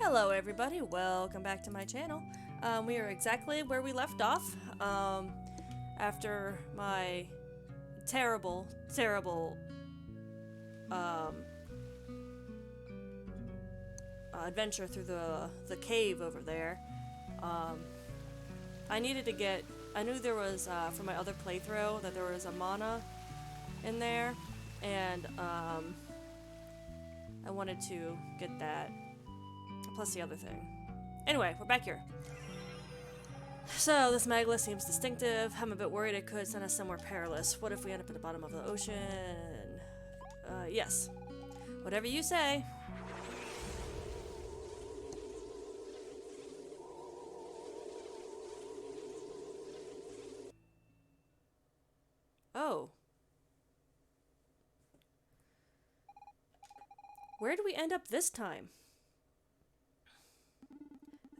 Hello everybody, welcome back to my channel. We are exactly where we left off, after my terrible adventure through the cave over there. I knew there was, from my other playthrough, that there was a mana in there, and I wanted to get that. Plus the other thing. Anyway, we're back here. So, this magma seems distinctive. I'm a bit worried it could send us somewhere perilous. What if we end up at the bottom of the ocean? Yes. Whatever you say. Oh. Where do we end up this time?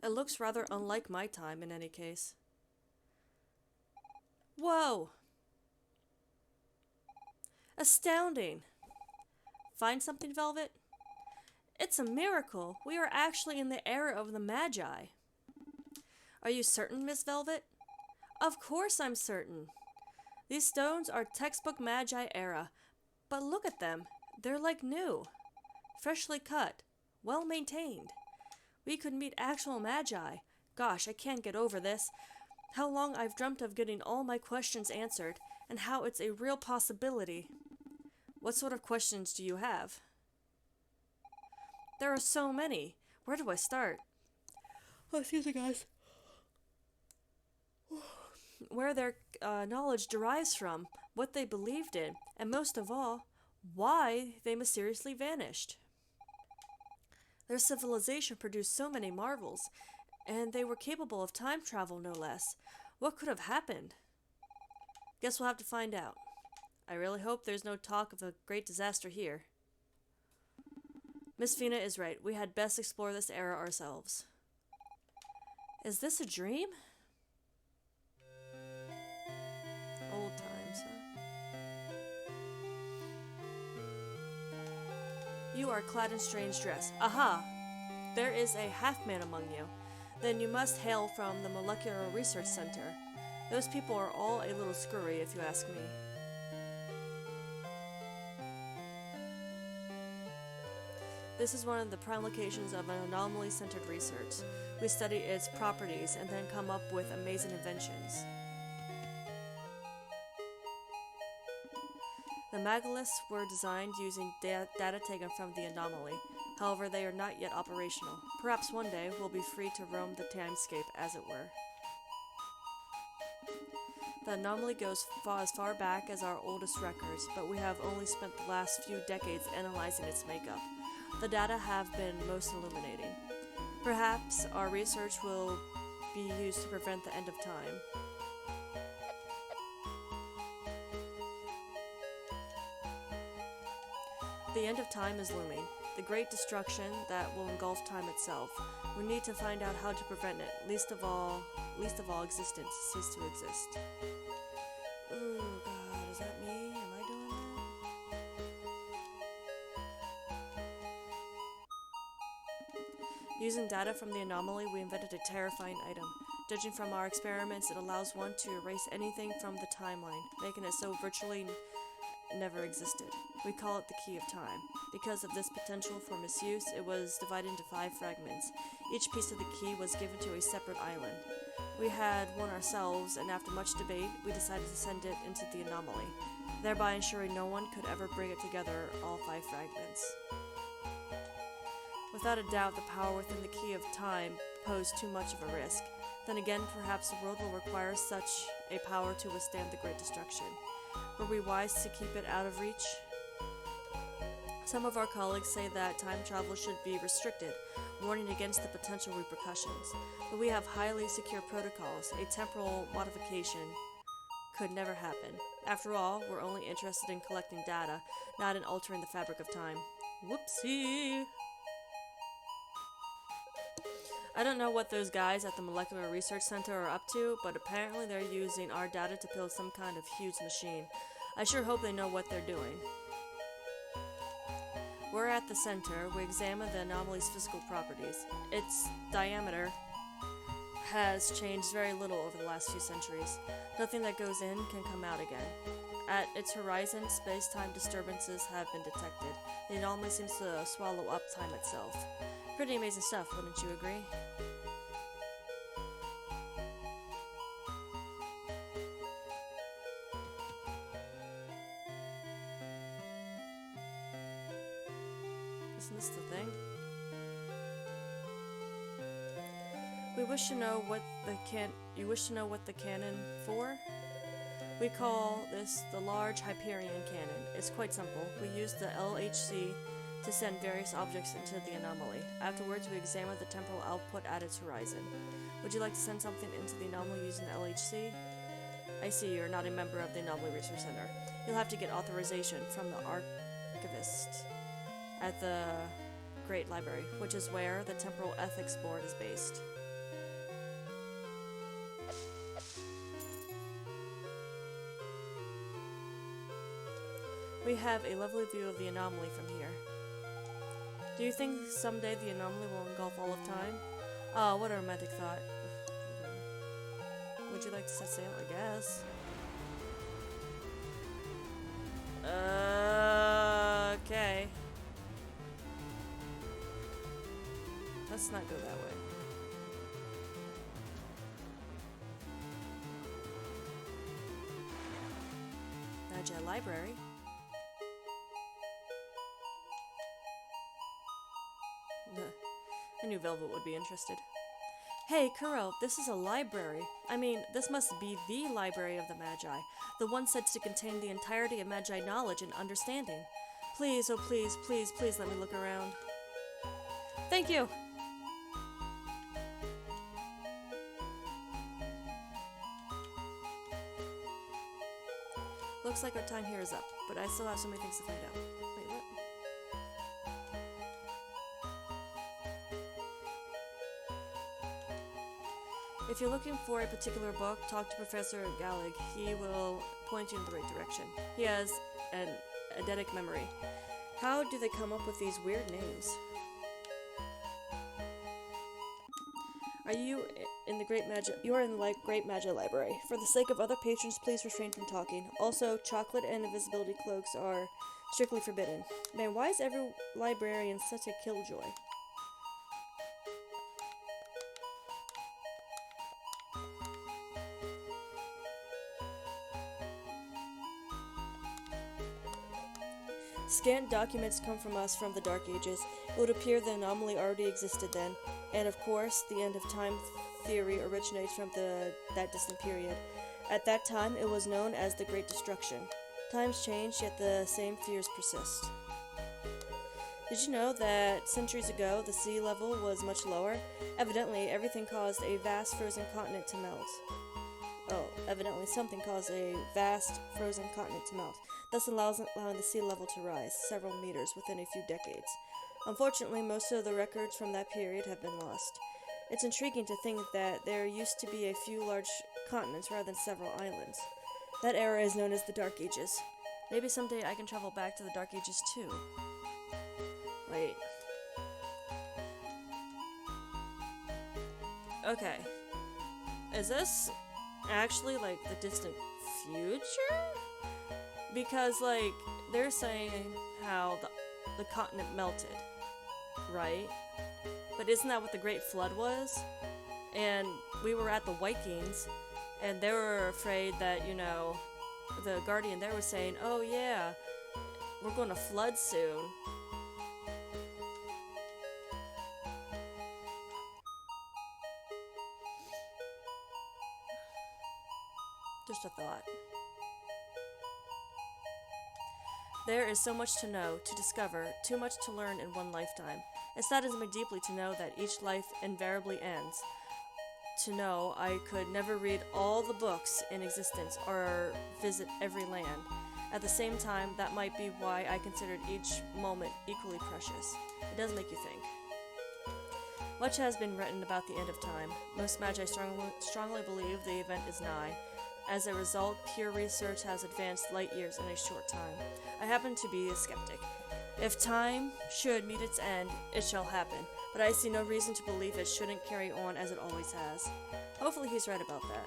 It looks rather unlike my time in any case. Whoa! Astounding! Find something, Velvet? It's a miracle! We are actually in the era of the Magi. Are you certain, Miss Velvet? Of course I'm certain. These stones are textbook Magi era, but look at them. They're like new. Freshly cut. Well maintained. We could meet actual Magi. Gosh, I can't get over this. How long I've dreamt of getting all my questions answered, and how it's a real possibility. What sort of questions do you have? There are so many. Where do I start? Oh, excuse me, guys. Where their knowledge derives from, what they believed in, and most of all, why they mysteriously vanished. Their civilization produced so many marvels, and they were capable of time travel no less. What could have happened? Guess we'll have to find out. I really hope there's no talk of a great disaster here. Miss Fina is right. We had best explore this era ourselves. Is this a dream? Old times, huh? You are clad in strange dress. Aha! There is a half-man among you. Then you must hail from the Molecular Research Center. Those people are all a little scurry, if you ask me. This is one of the prime locations of an anomaly-centered research. We study its properties and then come up with amazing inventions. The megaliths were designed using data taken from the anomaly. However, they are not yet operational. Perhaps one day we'll be free to roam the timescape, as it were. The anomaly goes as far back as our oldest records, but we have only spent the last few decades analyzing its makeup. The data have been most illuminating. Perhaps our research will be used to prevent the end of time. The end of time is looming. The great destruction that will engulf time itself. We need to find out how to prevent it. Least of all existence cease to exist. Oh God, is that me? Am I doing that? Using data from the anomaly, we invented a terrifying item. Judging from our experiments, it allows one to erase anything from the timeline, making it so virtually never existed. We call it the Key of Time. Because of this potential for misuse, it was divided into 5 fragments. Each piece of the key was given to a separate island. We had one ourselves, and after much debate, we decided to send it into the anomaly, thereby ensuring no one could ever bring it together, all 5 fragments. Without a doubt, the power within the Key of Time posed too much of a risk. Then again, perhaps the world will require such a power to withstand the Great Destruction. Were we wise to keep it out of reach? Some of our colleagues say that time travel should be restricted, warning against the potential repercussions. But we have highly secure protocols. A temporal modification could never happen. After all, we're only interested in collecting data, not in altering the fabric of time. Whoopsie! I don't know what those guys at the Molecular Research Center are up to, but apparently they're using our data to build some kind of huge machine. I sure hope they know what they're doing. We're at the center. We examine the anomaly's physical properties. Its diameter has changed very little over the last few centuries. Nothing that goes in can come out again. At its horizon, space-time disturbances have been detected. The anomaly seems to swallow up time itself. Pretty amazing stuff, wouldn't you agree? Isn't this the thing? You wish to know what the cannon for? We call this the Large Hyperion Cannon. It's quite simple. We use the LHC to send various objects into the anomaly. Afterwards, we examine the temporal output at its horizon. Would you like to send something into the anomaly using the LHC? I see you're not a member of the Anomaly Research Center. You'll have to get authorization from the archivist at the Great Library, which is where the Temporal Ethics Board is based. We have a lovely view of the anomaly from here. Do you think someday the anomaly will engulf all of time? Oh, what a romantic thought. Would you like to set sail, I guess? Okay. Let's not go that way. Magi Library. I knew Velvet would be interested. Hey, Kuro, this is a library. I mean, this must be the library of the Magi. The one said to contain the entirety of Magi knowledge and understanding. Please, oh please, please, please let me look around. Thank you! Looks like our time here is up, but I still have so many things to find out. Wait, what? If you're looking for a particular book, talk to Professor Gallig. He will point you in the right direction. He has an eidetic memory. How do they come up with these weird names? Are you in the Great Magi? You are in the Great Magi Library. For the sake of other patrons, please refrain from talking. Also, chocolate and invisibility cloaks are strictly forbidden. Man, why is every librarian such a killjoy? Scant documents come from us from the Dark Ages. It would appear the anomaly already existed then, and of course, the end of time theory originates from that distant period. At that time, it was known as the Great Destruction. Times change, yet the same fears persist. Did you know that centuries ago, the sea level was much lower? Evidently, everything caused a vast frozen continent to melt. Oh, evidently something caused a vast frozen continent to melt, thus allowing the sea level to rise several meters within a few decades. Unfortunately, most of the records from that period have been lost. It's intriguing to think that there used to be a few large continents rather than several islands. That era is known as the Dark Ages. Maybe someday I can travel back to the Dark Ages too. Wait. Okay. Is this actually, like, the distant future? Because, like, they're saying how the continent melted, right? But isn't that what the Great Flood was? And we were at the Vikings, and they were afraid that, you know, the Guardian there was saying, oh yeah, we're going to flood soon. Just a thought. There is so much to know, to discover, too much to learn in one lifetime. It saddens me deeply to know that each life invariably ends. To know I could never read all the books in existence or visit every land. At the same time, that might be why I considered each moment equally precious. It does make you think. Much has been written about the end of time. Most Magi strongly believe the event is nigh. As a result, pure research has advanced light years in a short time. I happen to be a skeptic. If time should meet its end, it shall happen, but I see no reason to believe it shouldn't carry on as it always has. Hopefully he's right about that.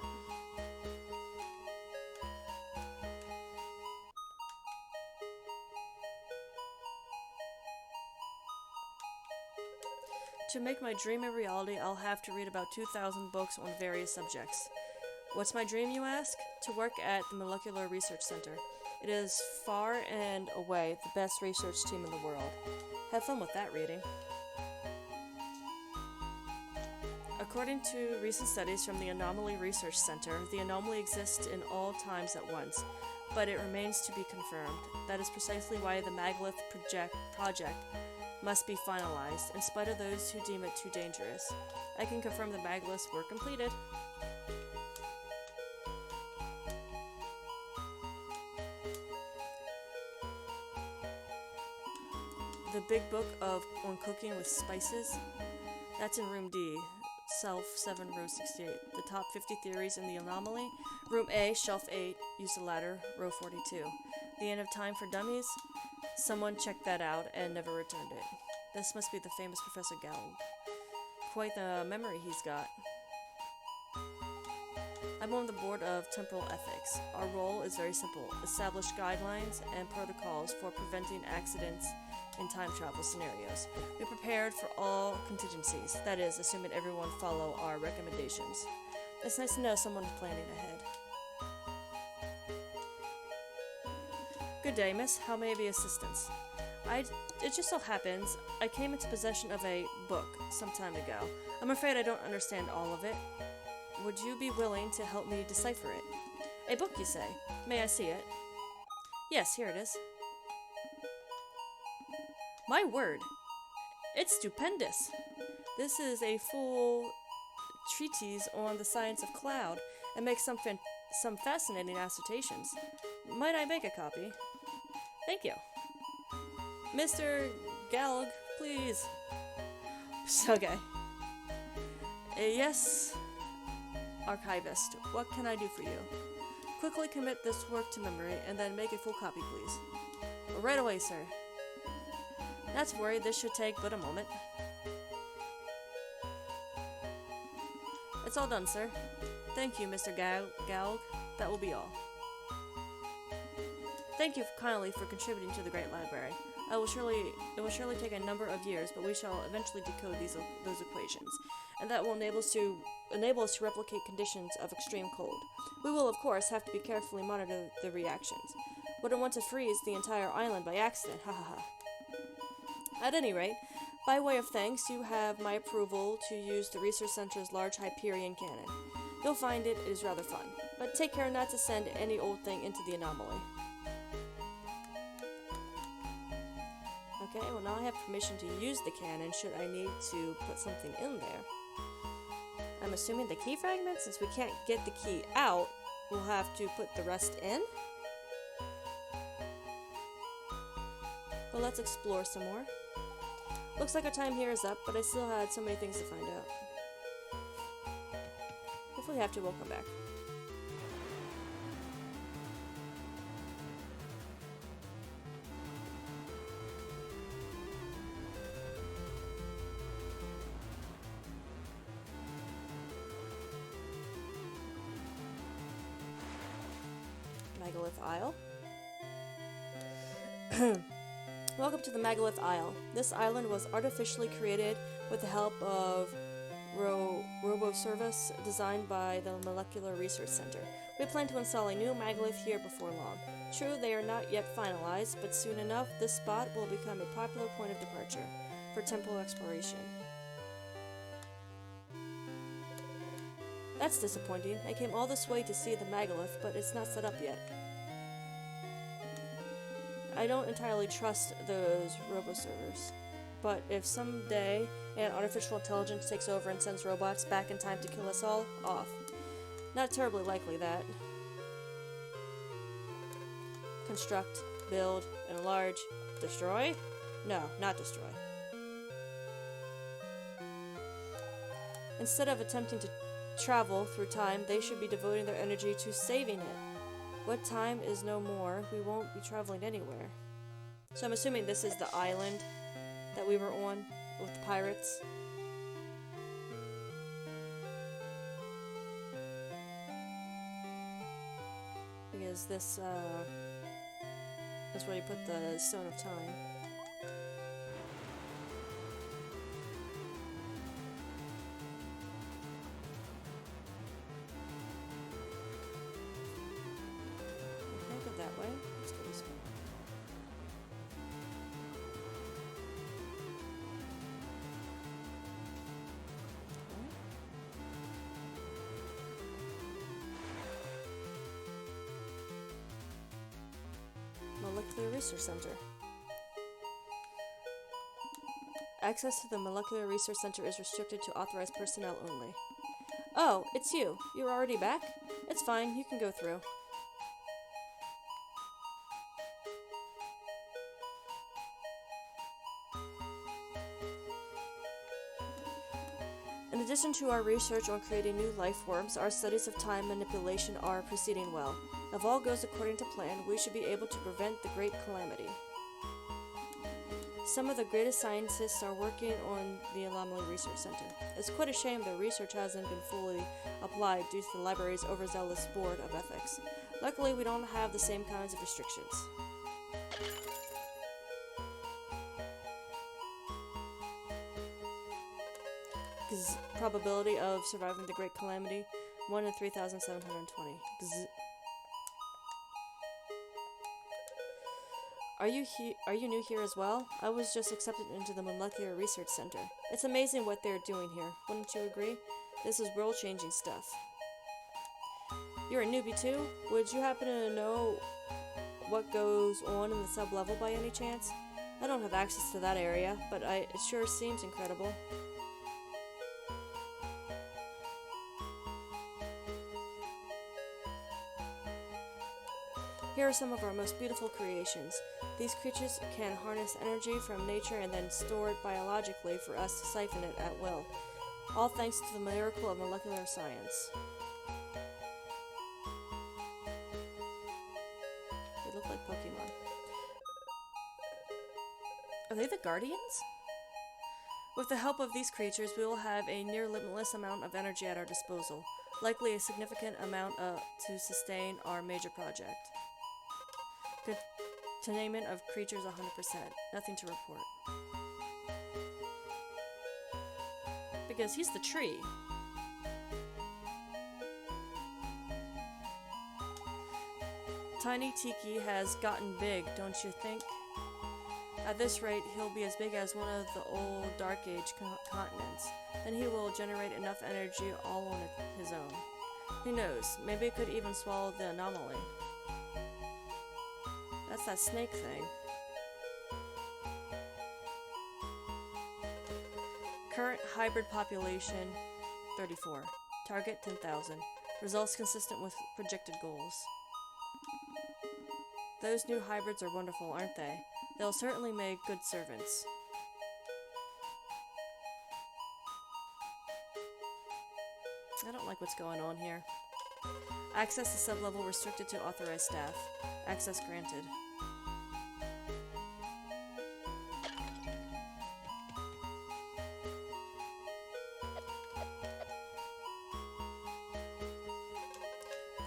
To make my dream a reality, I'll have to read about 2,000 books on various subjects. What's my dream, you ask? To work at the Molecular Research Center. It is far and away the best research team in the world. Have fun with that reading. According to recent studies from the Anomaly Research Center, the anomaly exists in all times at once, but it remains to be confirmed. That is precisely why the Maglith project must be finalized, in spite of those who deem it too dangerous. I can confirm the Magliths were completed. The Big Book on Cooking with Spices, that's in Room D, Shelf 7, Row 68. The top 50 theories in the anomaly. Room A, Shelf 8, use the ladder, Row 42. The End of Time for Dummies. Someone checked that out and never returned it. This must be the famous Professor Gall. Quite the memory he's got. I'm on the board of Temporal Ethics. Our role is very simple. Establish guidelines and protocols for preventing accidents in time travel scenarios. We're prepared for all contingencies, that is, assuming everyone follow our recommendations. It's nice to know someone is planning ahead. Good day, miss. How may I be assistance? It just so happens I came into possession of a book some time ago. I'm afraid I don't understand all of it. Would you be willing to help me decipher it? A book, you say? May I see it? Yes, here it is. My word! It's stupendous! This is a full treatise on the science of cloud and makes some fascinating assertions. Might I make a copy? Thank you. Mr. Galg, please. Okay. Yes, archivist. What can I do for you? Quickly commit this work to memory and then make a full copy, please. Right away, sir. Not to worry, this should take but a moment. It's all done, sir. Thank you, Mr. Galg. That will be all. Thank you kindly for contributing to the Great Library. It will surely take a number of years, but we shall eventually decode those equations, and that will enable us to replicate conditions of extreme cold. We will, of course, have to be carefully monitor the reactions. Wouldn't want to freeze the entire island by accident, ha ha ha. At any rate, by way of thanks, you have my approval to use the Research Center's large Hyperion cannon. You'll find it is rather fun, but take care not to send any old thing into the anomaly. Okay, well now I have permission to use the cannon should I need to put something in there. I'm assuming the key fragment, since we can't get the key out, we'll have to put the rest in. But let's explore some more. Looks like our time here is up, but I still had so many things to find out. If we have to, we'll come back. Megalith Isle. Welcome to the Megalith Isle. This island was artificially created with the help of robo-service designed by the Molecular Research Center. We plan to install a new Megalith here before long. True, they are not yet finalized, but soon enough, this spot will become a popular point of departure for temple exploration. That's disappointing. I came all this way to see the Megalith, but it's not set up yet. I don't entirely trust those robo-servers, but if someday an artificial intelligence takes over and sends robots back in time to kill us all, off. Not terribly likely that. Construct, build, enlarge, destroy? No, not destroy. Instead of attempting to travel through time, they should be devoting their energy to saving it. What time is no more, we won't be traveling anywhere. So I'm assuming this is the island that we were on with the pirates. Because this is where you put the Stone of Time. Can't go that way. Let's go this way. Molecular Research Center. Access to the Molecular Research Center is restricted to authorized personnel only. Oh, it's you. You're already back? It's fine, you can go through. In addition to our research on creating new life forms, our studies of time manipulation are proceeding well. If all goes according to plan, we should be able to prevent the Great Calamity. Some of the greatest scientists are working on the Anomaly Research Center. It's quite a shame their research hasn't been fully applied due to the library's overzealous Board of Ethics. Luckily, we don't have the same kinds of restrictions. Probability of surviving the Great Calamity, 1 in 3,720. Are you new here as well? I was just accepted into the Molecular Research Center. It's amazing what they're doing here, wouldn't you agree? This is world-changing stuff. You're a newbie too? Would you happen to know what goes on in the sub-level by any chance? I don't have access to that area, but it sure seems incredible. Here are some of our most beautiful creations. These creatures can harness energy from nature and then store it biologically for us to siphon it at will. All thanks to the miracle of molecular science. They look like Pokemon. Are they the Guardians? With the help of these creatures, we will have a near limitless amount of energy at our disposal. Likely a significant amount to sustain our major project. Containment of creatures 100%. Nothing to report. Because he's the tree. Tiny Tiki has gotten big, don't you think? At this rate, he'll be as big as one of the old Dark Age continents. Then he will generate enough energy all on his own. Who knows, maybe it could even swallow the anomaly. That's that snake thing. Current hybrid population, 34. Target, 10,000. Results consistent with projected goals. Those new hybrids are wonderful, aren't they? They'll certainly make good servants. I don't like what's going on here. Access to sub-level restricted to authorized staff. Access granted.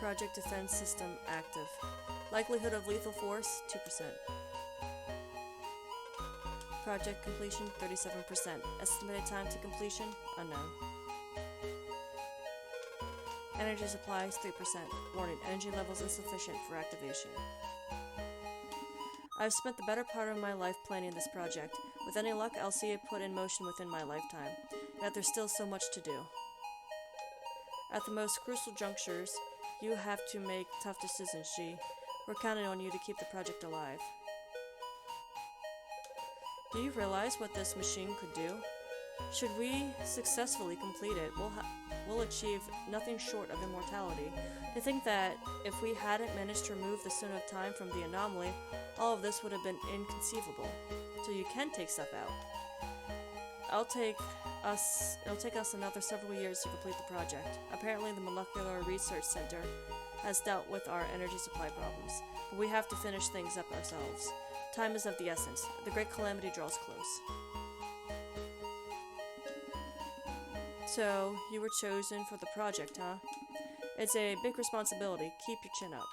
Project Defense System active. Likelihood of lethal force, 2%. Project completion, 37%. Estimated time to completion, unknown. Energy supplies, 3%. Warning, energy levels insufficient for activation. I've spent the better part of my life planning this project. With any luck, I'll see it put in motion within my lifetime. Yet there's still so much to do. At the most crucial junctures, you have to make tough decisions, G. We're counting on you to keep the project alive. Do you realize what this machine could do? Should we successfully complete it, we'll achieve nothing short of immortality. To think that if we hadn't managed to remove the Stone of Time from the anomaly, all of this would have been inconceivable. So you can take stuff out. It'll take us another several years to complete the project. Apparently the Molecular Research Center has dealt with our energy supply problems, but we have to finish things up ourselves. Time is of the essence. The great calamity draws close. So, you were chosen for the project, huh? It's a big responsibility. Keep your chin up.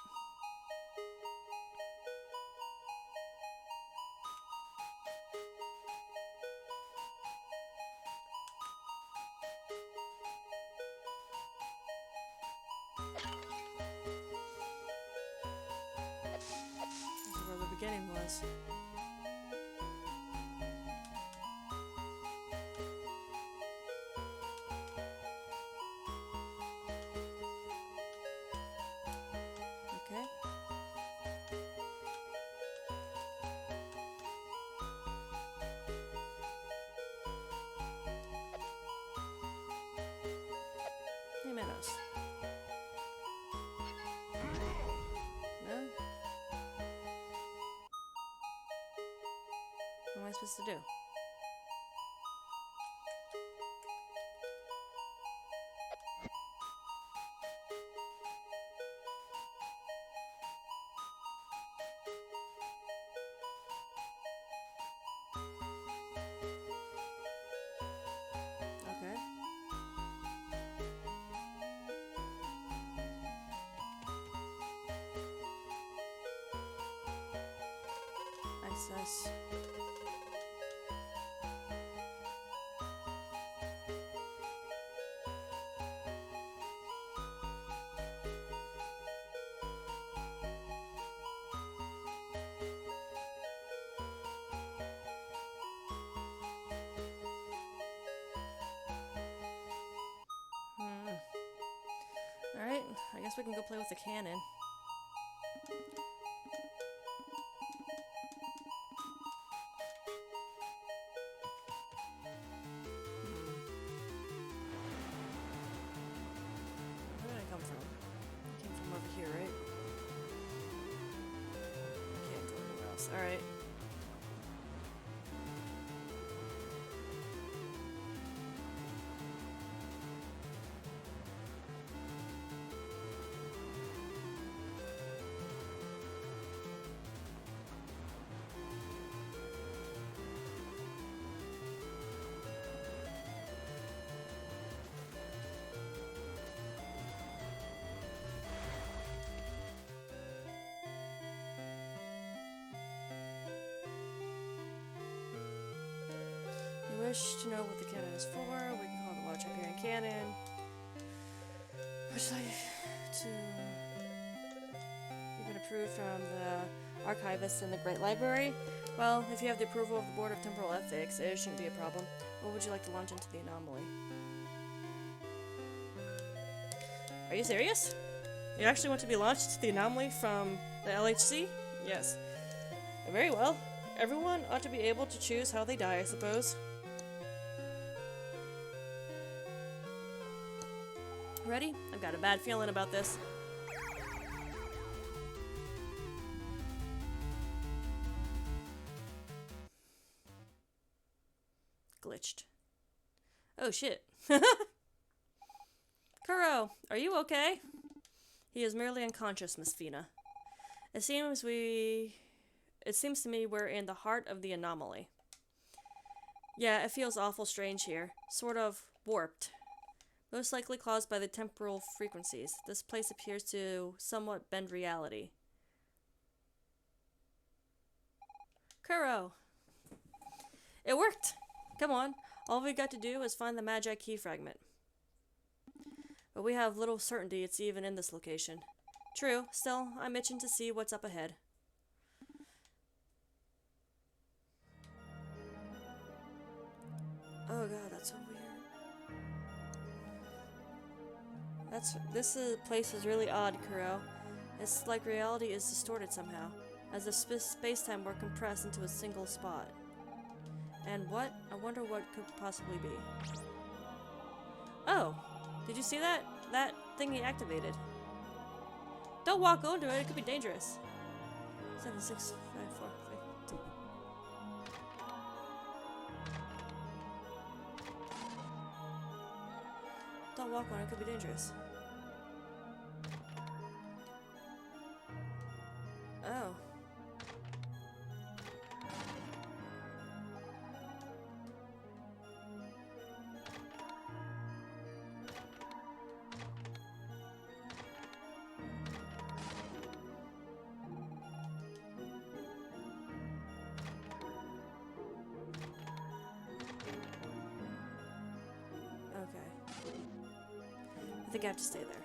This is where the beginning was. Okay. Hey, Manos. No? What am I supposed to do? Okay. Nice. Alright, I guess we can go play with the cannon. Where did I come from? I came from over here, right? I can't go anywhere else. Alright. Wish to know what the cannon is for, we can call the Watch Hyperion Cannon. Would you like to... You've been approved from the archivist in the Great Library. Well, if you have the approval of the Board of Temporal Ethics, it shouldn't be a problem. What would you like to launch into the anomaly? Are you serious? You actually want to be launched to the anomaly from the LHC? Yes. Very well. Everyone ought to be able to choose how they die, I suppose. Ready? I've got a bad feeling about this. Glitched. Oh shit. Kuro, are you okay? He is merely unconscious, Miss Fina. It seems to me we're in the heart of the anomaly. Yeah, it feels awful strange here. Sort of warped. Most likely caused by the temporal frequencies. This place appears to somewhat bend reality. Kuro! It worked! Come on, all we got to do is find the Magi key fragment. But we have little certainty it's even in this location. True, still, I'm itching to see what's up ahead. Oh god, that's so weird. This place is really odd, Kuro. It's like reality is distorted somehow, as if space-time were compressed into a single spot. And what? I wonder what could possibly be. Oh! Did you see that? That thing he activated. Don't walk onto it, it could be dangerous. 7, 6, 5, 4, 3, 2. Don't walk on it, it could be dangerous. Oh. I think I have to stay there.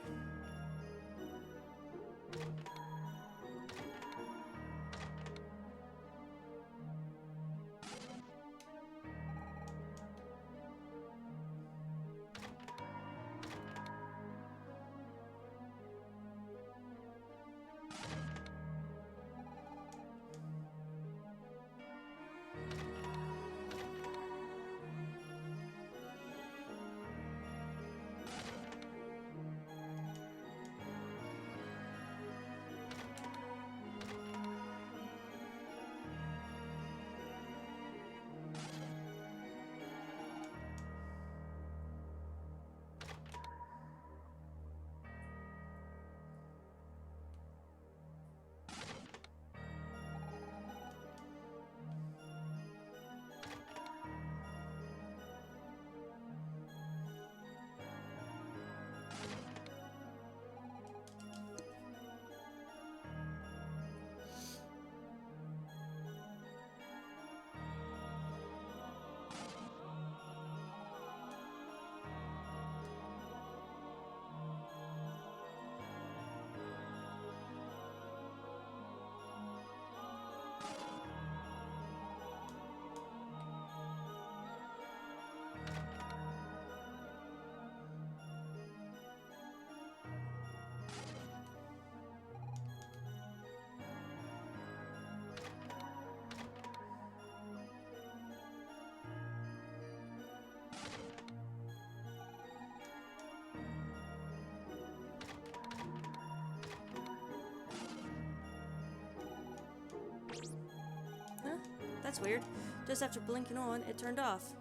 Huh? That's weird. Just after blinking on, it turned off.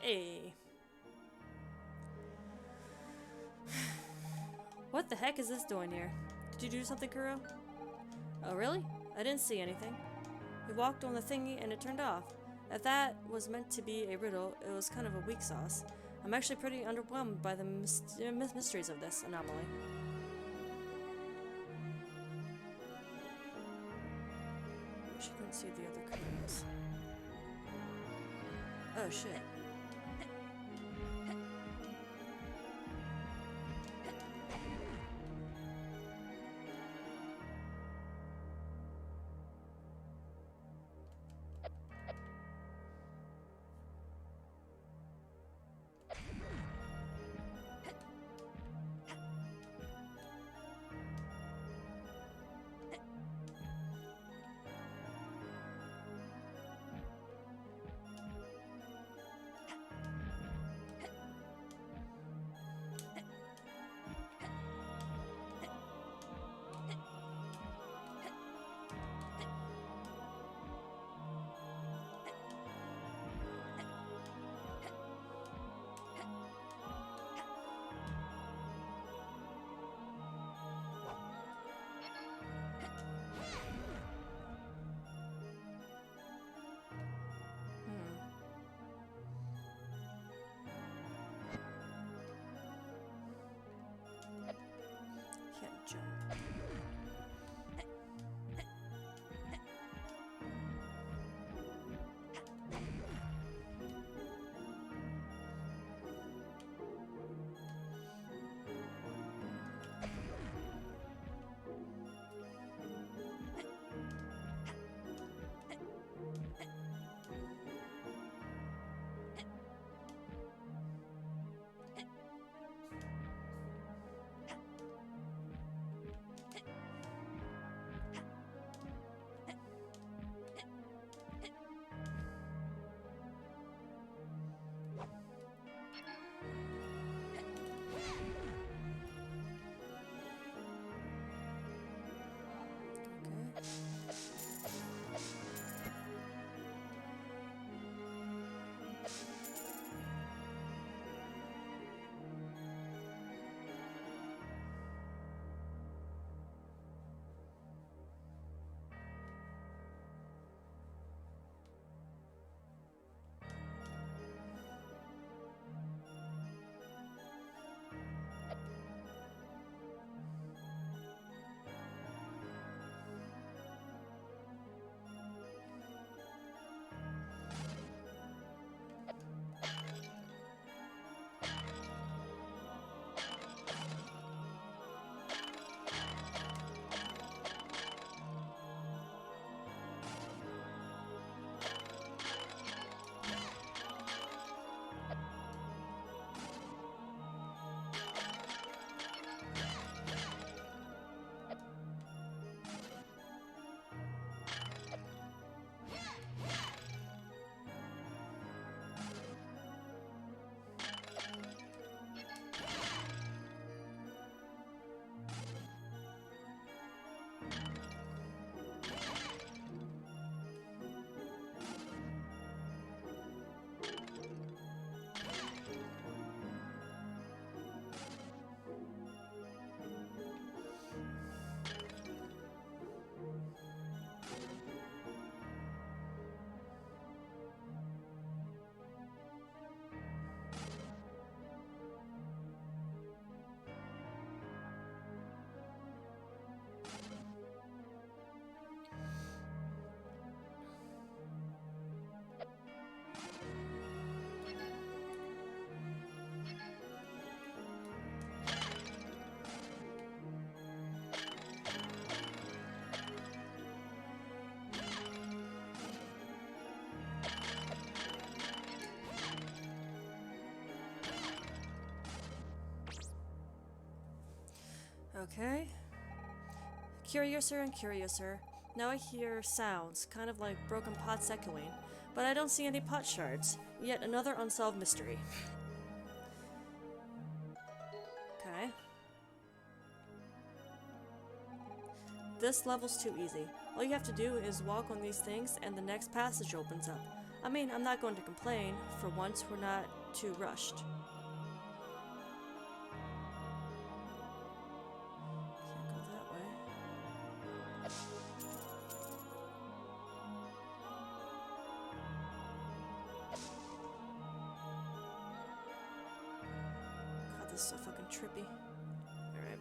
Hey. What the heck is this doing here? Did you do something, Kuro? Oh, really? I didn't see anything. We walked on the thingy and it turned off. If that was meant to be a riddle, it was kind of a weak sauce. I'm actually pretty underwhelmed by the mysteries of this anomaly. Wish you couldn't see the other curtains. Oh shit. Okay. Curiouser and curiouser. Now I hear sounds, kind of like broken pots echoing, but I don't see any pot shards. Yet another unsolved mystery. Okay. This level's too easy. All you have to do is walk on these things and the next passage opens up. I mean, I'm not going to complain. For once, we're not too rushed. Can't go that way. God, this is so fucking trippy. Alright.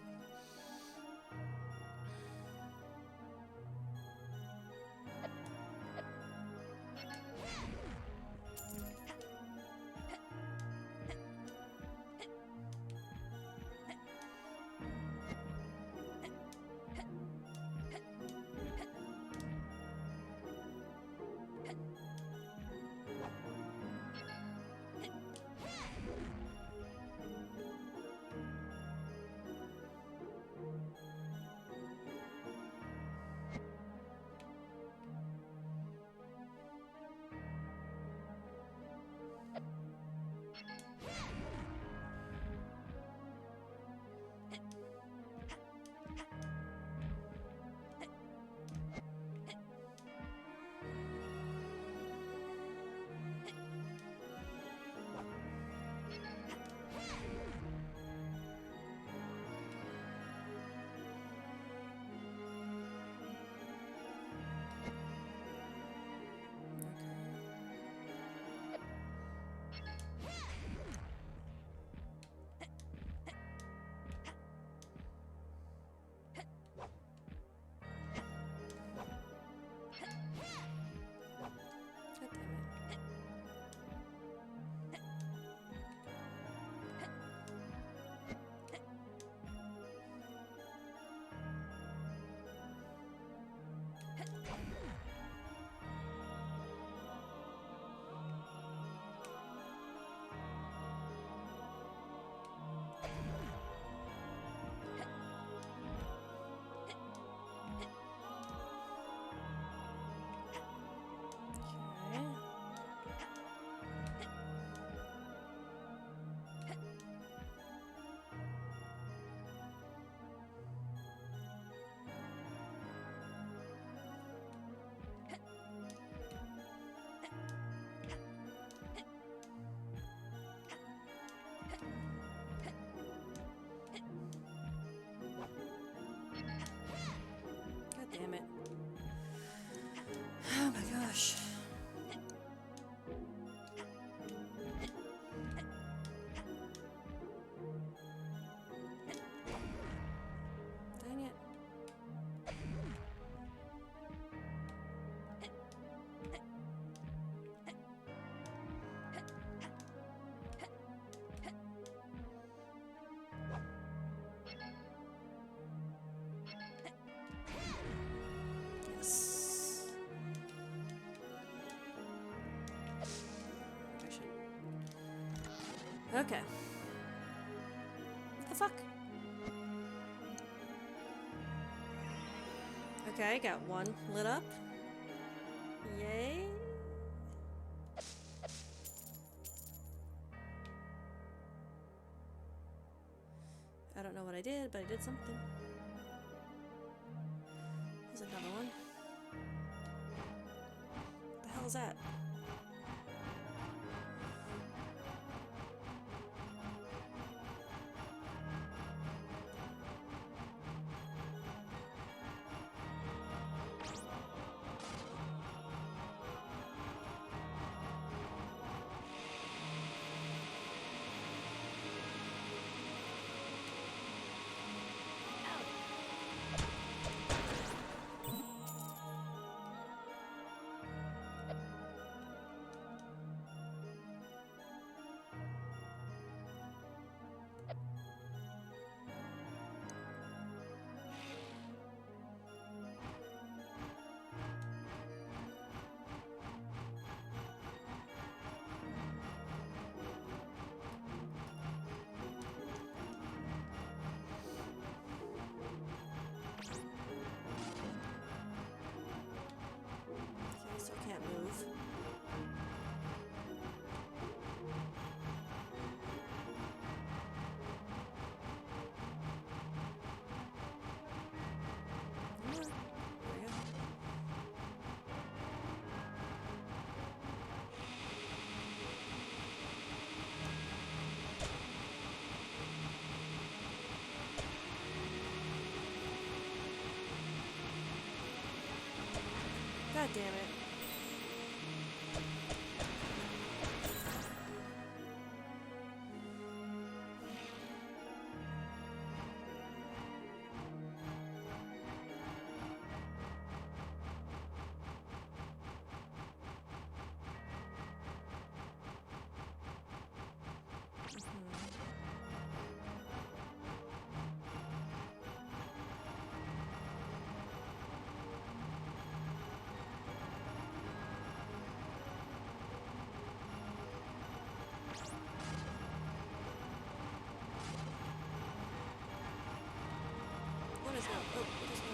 Damn it. Oh my gosh. Dang it. Yes. Okay. What the fuck? Okay, got one lit up. Yay. I don't know what I did, but I did something. There's another one. What the hell is that? damn it. What is that? Oh, what is that?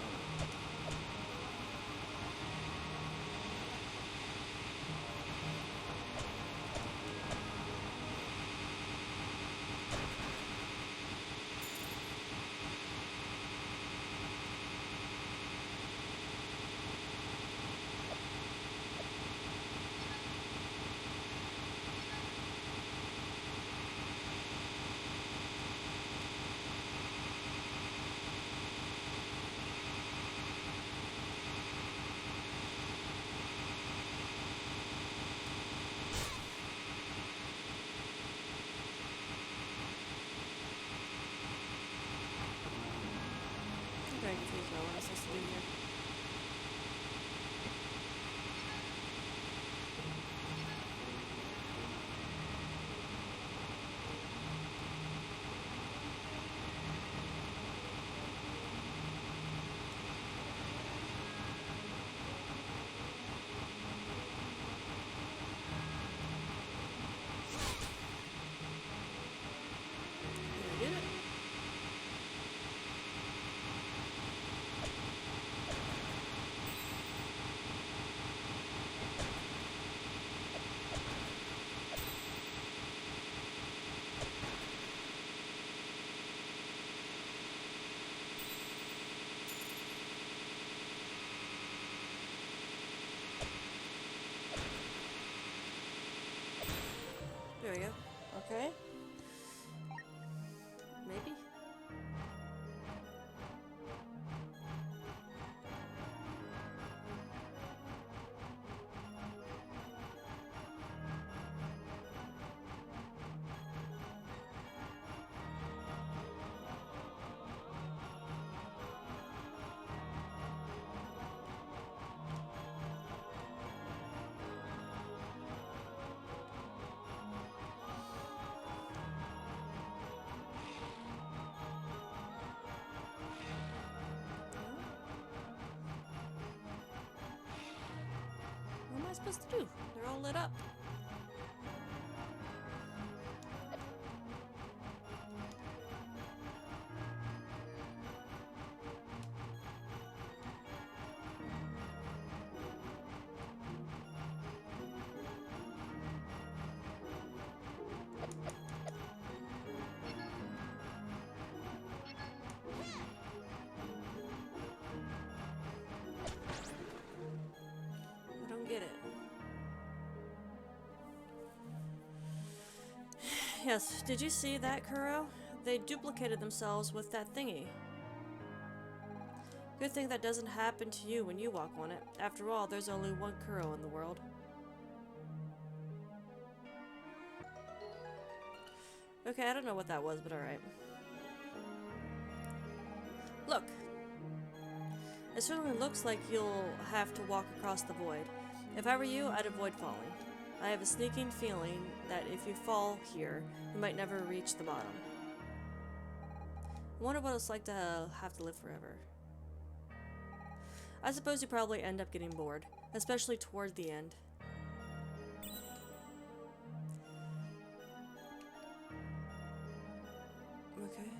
I'm very confused about what I'm supposed to do here. Did I do it? There we go. Okay. Maybe? What am I supposed to do? They're all lit up. I don't get it. Yes, did you see that, Kuro? They duplicated themselves with that thingy. Good thing that doesn't happen to you when you walk on it. After all, there's only one Kuro in the world. Okay, I don't know what that was, but alright. Look! It certainly looks like you'll have to walk across the void. If I were you, I'd avoid falling. I have a sneaking feeling that if you fall here, you might never reach the bottom. I wonder what it's like to have to live forever. I suppose you probably end up getting bored, especially toward the end. Okay.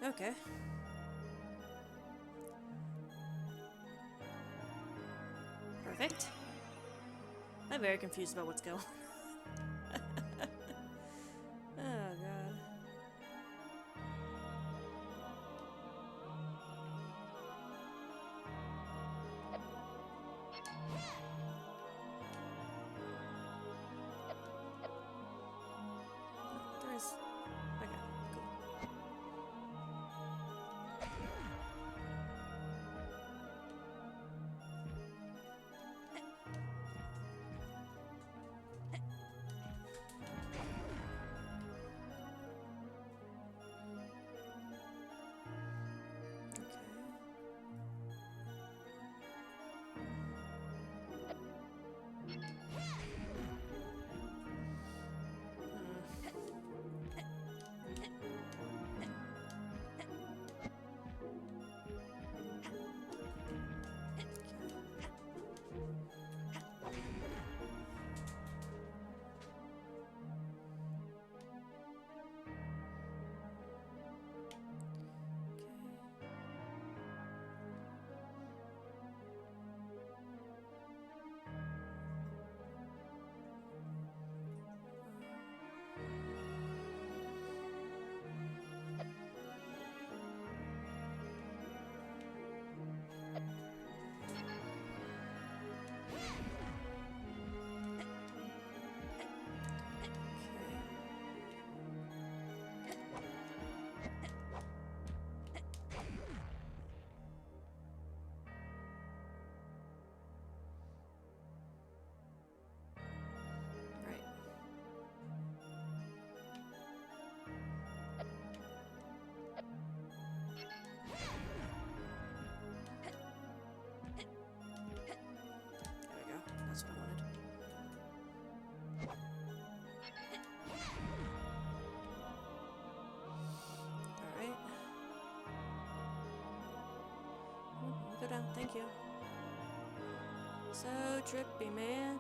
Okay. Perfect. I'm very confused about what's going on. Oh, God. There is... Okay, cool. Right. There we go. That's what I wanted. Alright. Go down. Thank you. So trippy, man.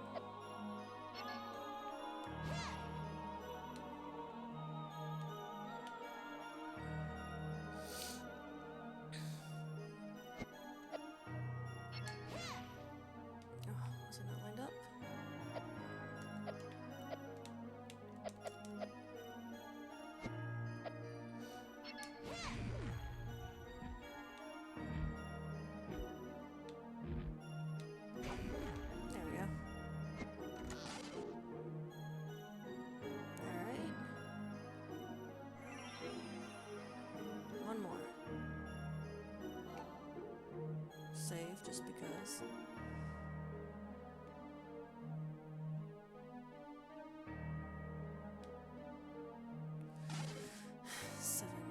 Oh, was it not lined up? There we go. Alright. One more. Save just because. Seven.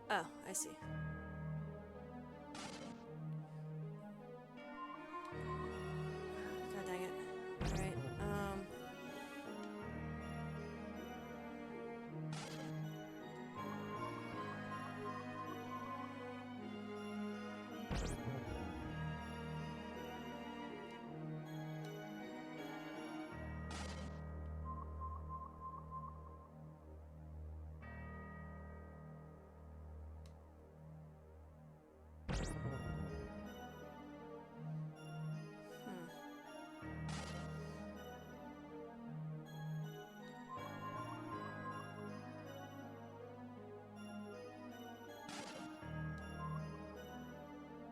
Oh, I see. God dang it. Alright,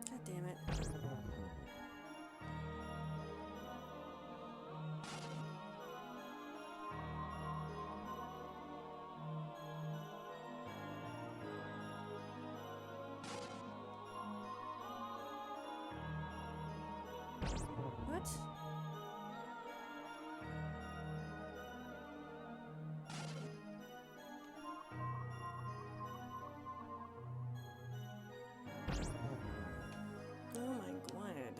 God damn it. What? Oh my god.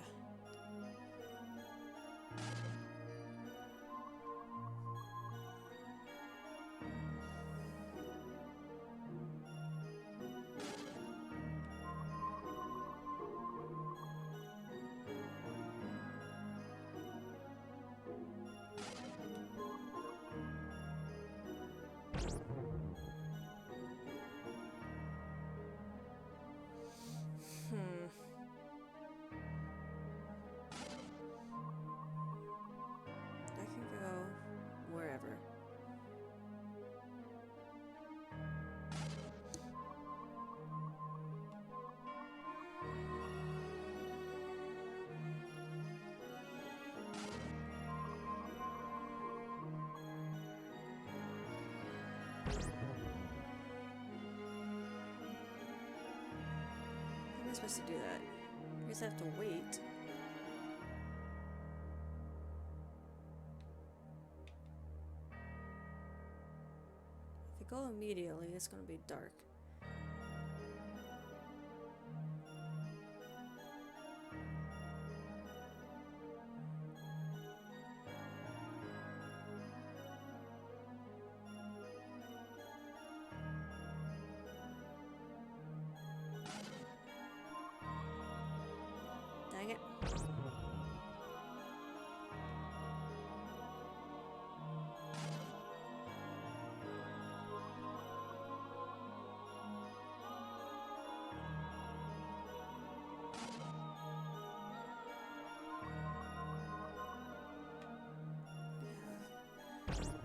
supposed to do that? I guess I have to wait. If I go immediately, it's gonna be dark. Dang it.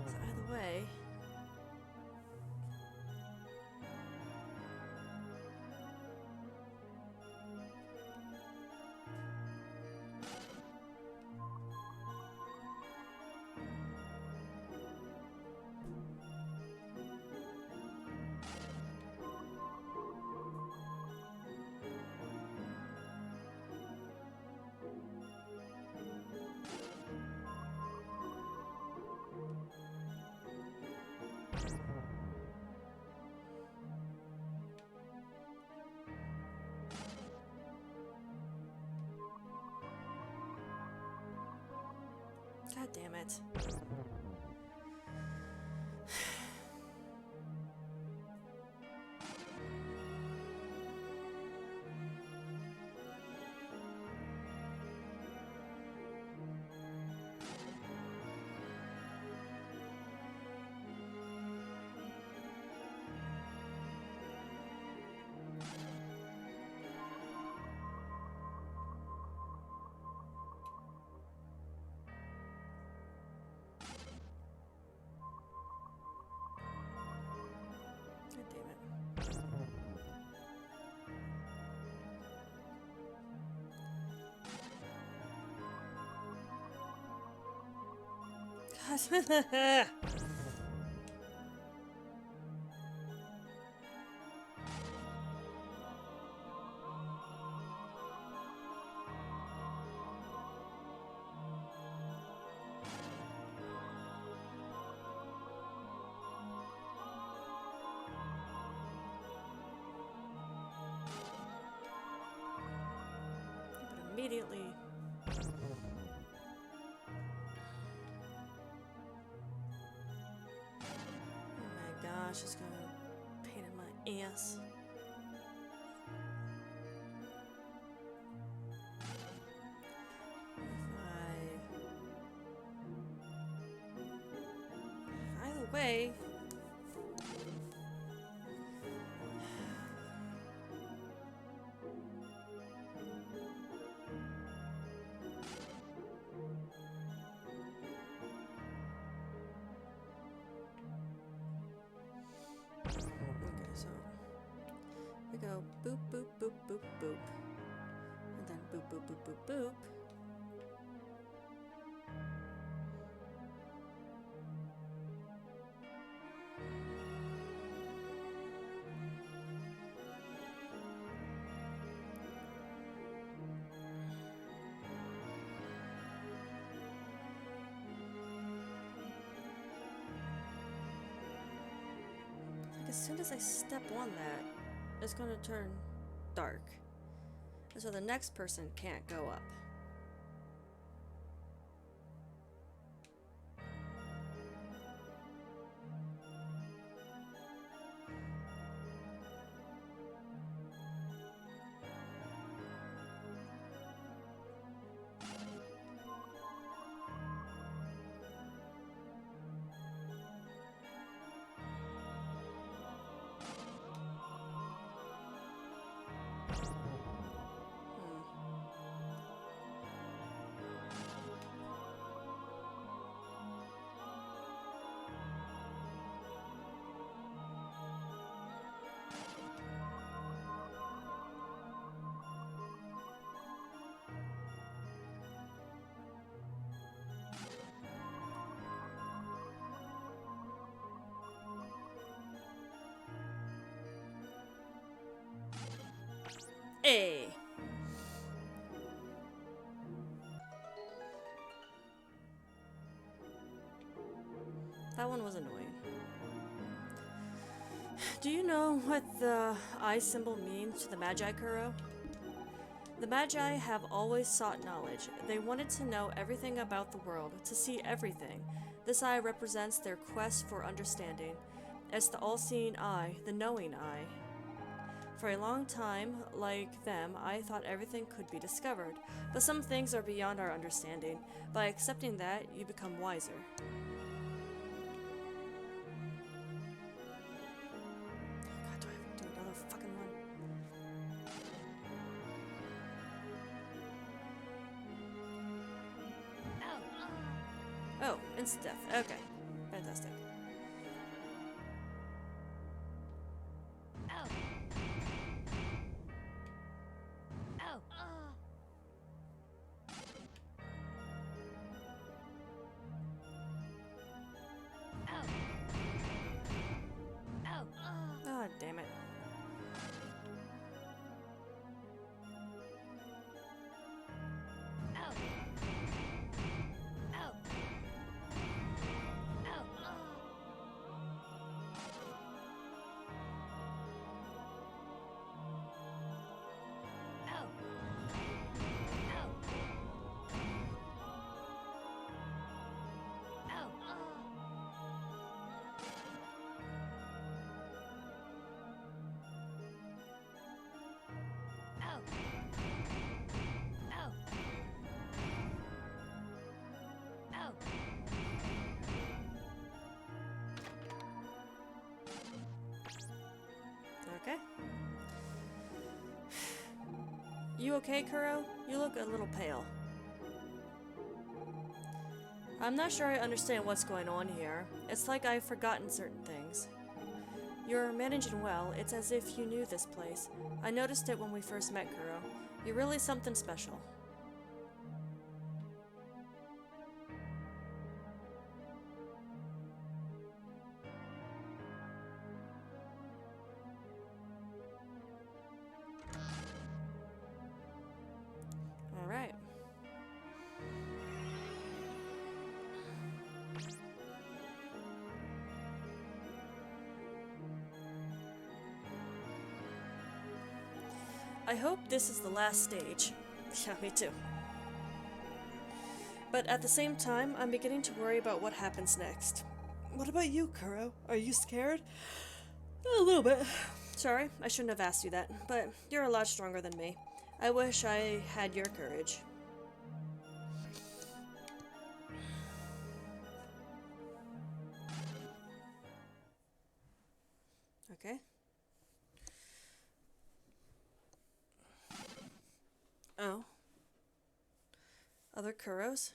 So either way. God damn it. God damn it. But immediately. Oh my gosh, it's gonna pain in my ass. Either way. Okay, so we go boop, boop, boop, boop, boop. And then boop, boop, boop, boop, boop. Like as soon as I step on that, it's gonna turn dark. And so the next person can't go up. one was annoying. Do you know what the eye symbol means to the Magi, Kuro? The Magi have always sought knowledge. They wanted to know everything about the world, to see everything. This eye represents their quest for understanding. It's the all-seeing eye, the knowing eye. For a long time, like them, I thought everything could be discovered, but some things are beyond our understanding. By accepting that, you become wiser. God, do I have to do another fucking one? Oh, instant death. Okay. Fantastic. Oh, damn it. Okay. You okay, Kuro? You look a little pale. I'm not sure I understand what's going on here. It's like I've forgotten certain things. You're managing well. It's as if you knew this place. I noticed it when we first met, Kuro. You're really something special. Alright. I hope this is the last stage. Yeah, me too. But at the same time, I'm beginning to worry about what happens next. What about you, Kuro? Are you scared? A little bit. Sorry, I shouldn't have asked you that, but you're a lot stronger than me. I wish I had your courage. Okay. Oh. Other Kuros?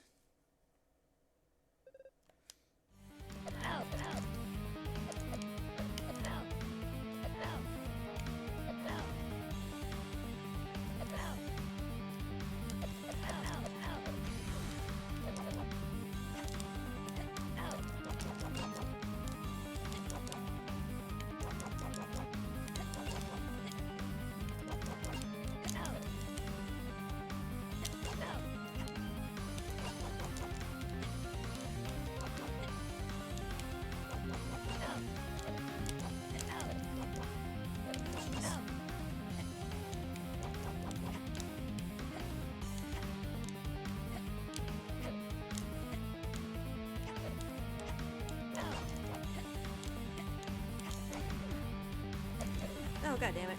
Oh, god damn it.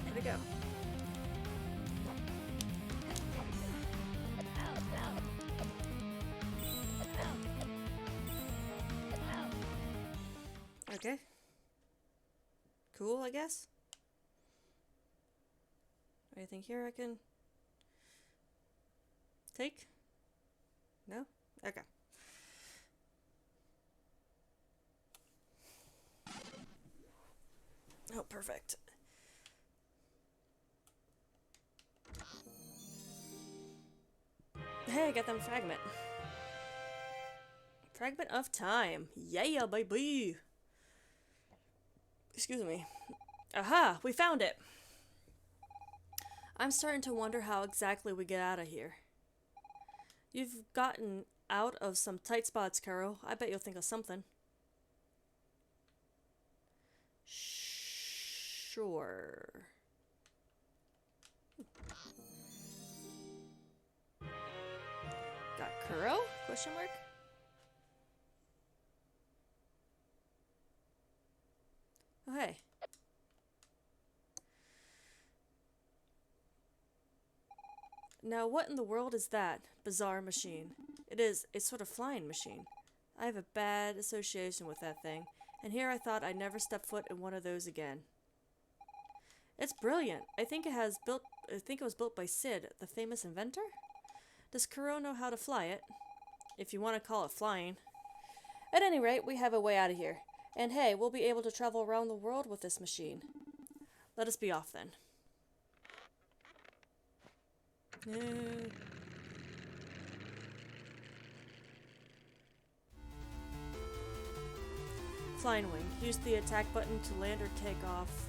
Where'd it go? Okay. Cool, I guess. Anything here I can take? No? Okay. Oh, perfect. Hey, I got them fragment. Fragment of time. Yeah, baby. Excuse me. Aha, we found it. I'm starting to wonder how exactly we get out of here. You've gotten out of some tight spots, Kuro. I bet you'll think of something. Sure. Got Kuro? Question mark? Oh, hey. Now, what in the world is that bizarre machine? It is a sort of flying machine. I have a bad association with that thing, and here I thought I'd never step foot in one of those again. It's brilliant. I think it was built by Sid, the famous inventor? Does Kuro know how to fly it? If you want to call it flying. At any rate, we have a way out of here. And hey, we'll be able to travel around the world with this machine. Let us be off then. Flying wing. Use the attack button to land or take off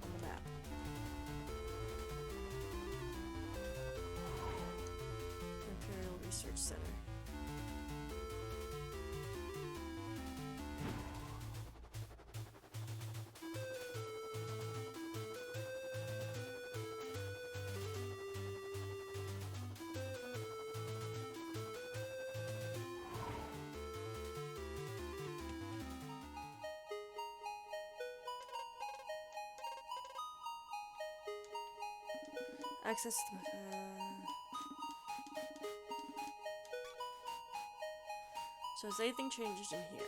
on the map. Imperial Research Center. Access to so has anything changed in here?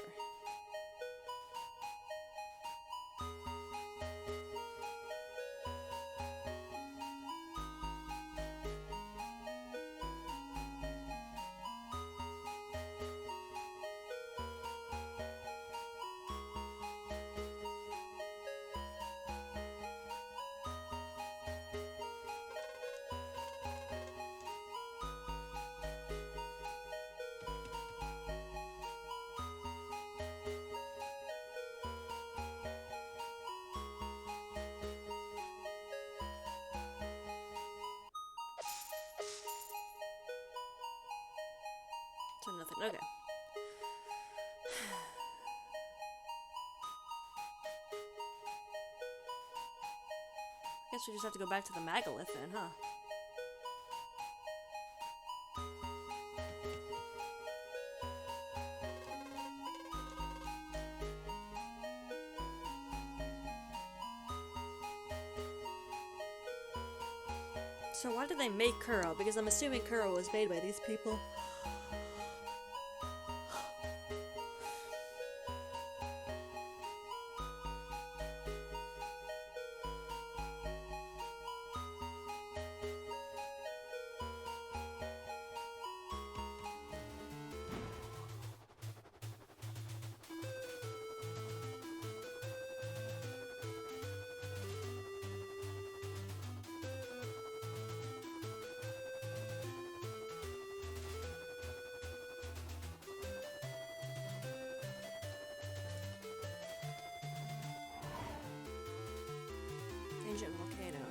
So nothing. Okay. Guess we just have to go back to the Megalith then, huh? So why did they make Kuro? Because I'm assuming Kuro was made by these people. Ancient volcano.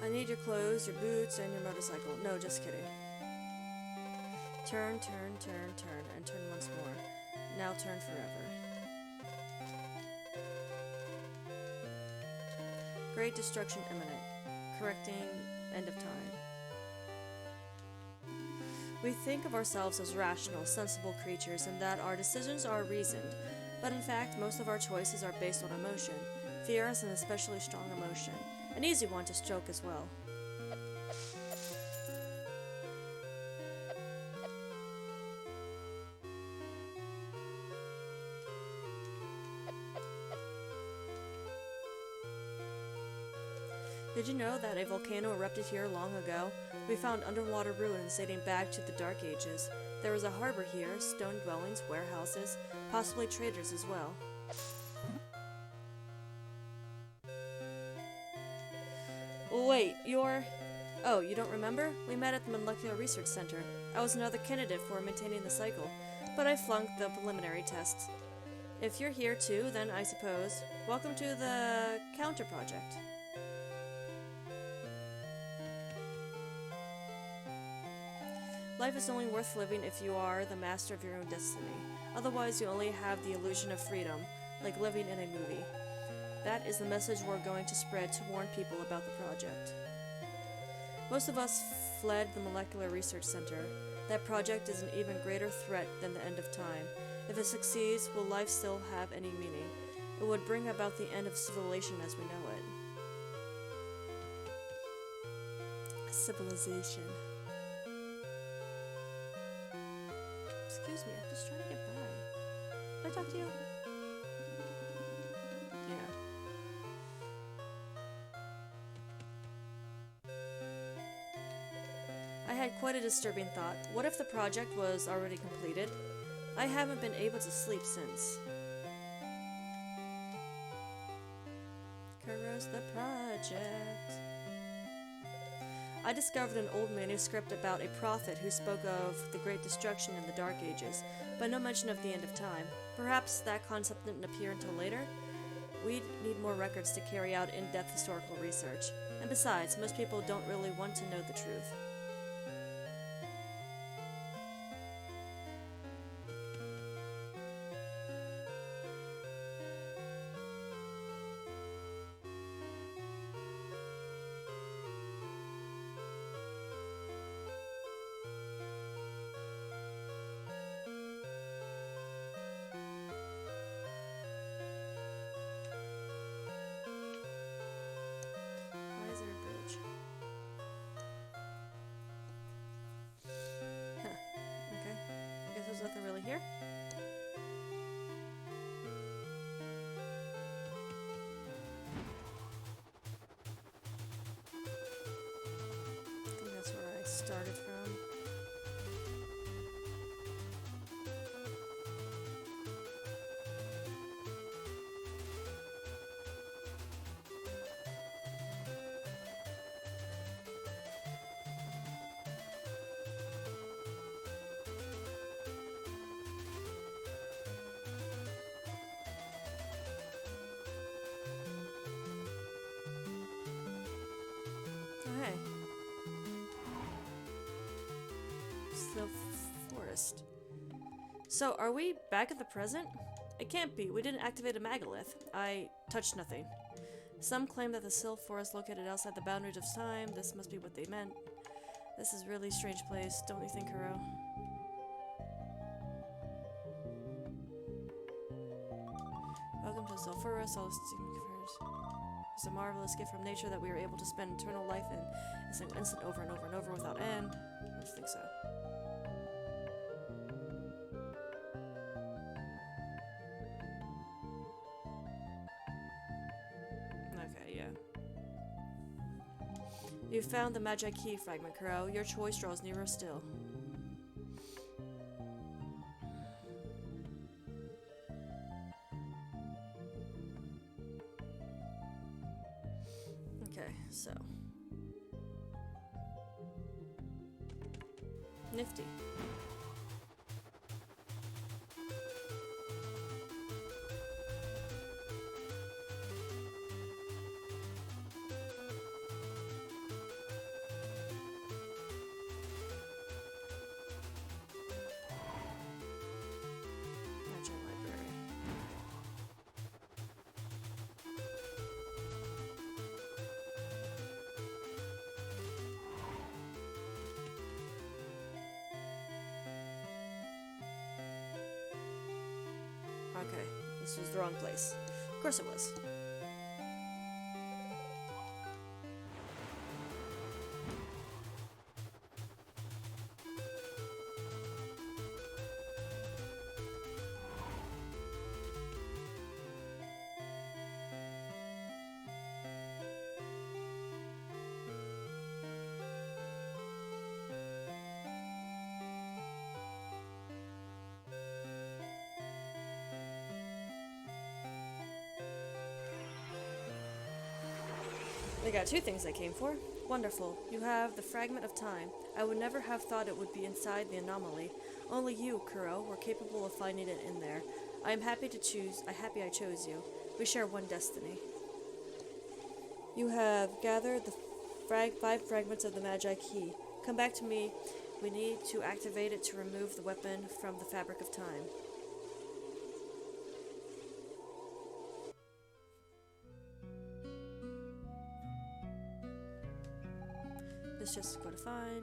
I need your clothes, your boots, and your motorcycle. No, just kidding. Turn, turn, turn, turn, and turn once more. Now turn forever. Great destruction imminent. Correcting end of time. We think of ourselves as rational, sensible creatures and that our decisions are reasoned. But in fact, most of our choices are based on emotion. Fear is an especially strong emotion. An easy one to stroke as well. Did you know that a volcano erupted here long ago? We found underwater ruins dating back to the Dark Ages. There was a harbor here, stone dwellings, warehouses, possibly traders as well. Wait, you're... Oh, you don't remember? We met at the Molecular Research Center. I was another candidate for maintaining the cycle, but I flunked the preliminary tests. If you're here too, then I suppose, welcome to the Counter Project. Life is only worth living if you are the master of your own destiny. Otherwise, you only have the illusion of freedom, like living in a movie. That is the message we're going to spread to warn people about the project. Most of us fled the Molecular Research Center. That project is an even greater threat than the end of time. If it succeeds, will life still have any meaning? It would bring about the end of civilization as we know it. Civilization. Excuse me, I'm just trying to get by. Can I talk to you? Yeah. I had quite a disturbing thought. What if the project was already completed? I haven't been able to sleep since. Kuro's the project. I discovered an old manuscript about a prophet who spoke of the Great Destruction in the Dark Ages, but no mention of the end of time. Perhaps that concept didn't appear until later? We'd need more records to carry out in-depth historical research. And besides, most people don't really want to know the truth. Why is there a bridge? Huh. Okay. I guess there's nothing really here. I think that's where I started from. Okay. Still forest. So, are we back at the present? It can't be. We didn't activate a megalith. I touched nothing. Some claim that the Sylph Forest located outside the boundaries of time. This must be what they meant. This is a really strange place, don't you think, Kuro? Welcome to Sylph Forest. All it's a marvelous gift from nature that we are able to spend eternal life in. It's an instant over and over and over without end. I don't think so. Okay, yeah. You found the Magi Key fragment, Kuro. Your choice draws nearer still. Okay, so. Nifty. Natural library. Okay, this was the wrong place. Of course it was. They got two things I came for. Wonderful. You have the fragment of time. I would never have thought it would be inside the anomaly. Only you, Kuro, were capable of finding it in there. I'm happy I chose you. We share one destiny. You have gathered the 5 fragments of the Magi Key. Come back to me. We need to activate it to remove the weapon from the fabric of time. Let's just go to find.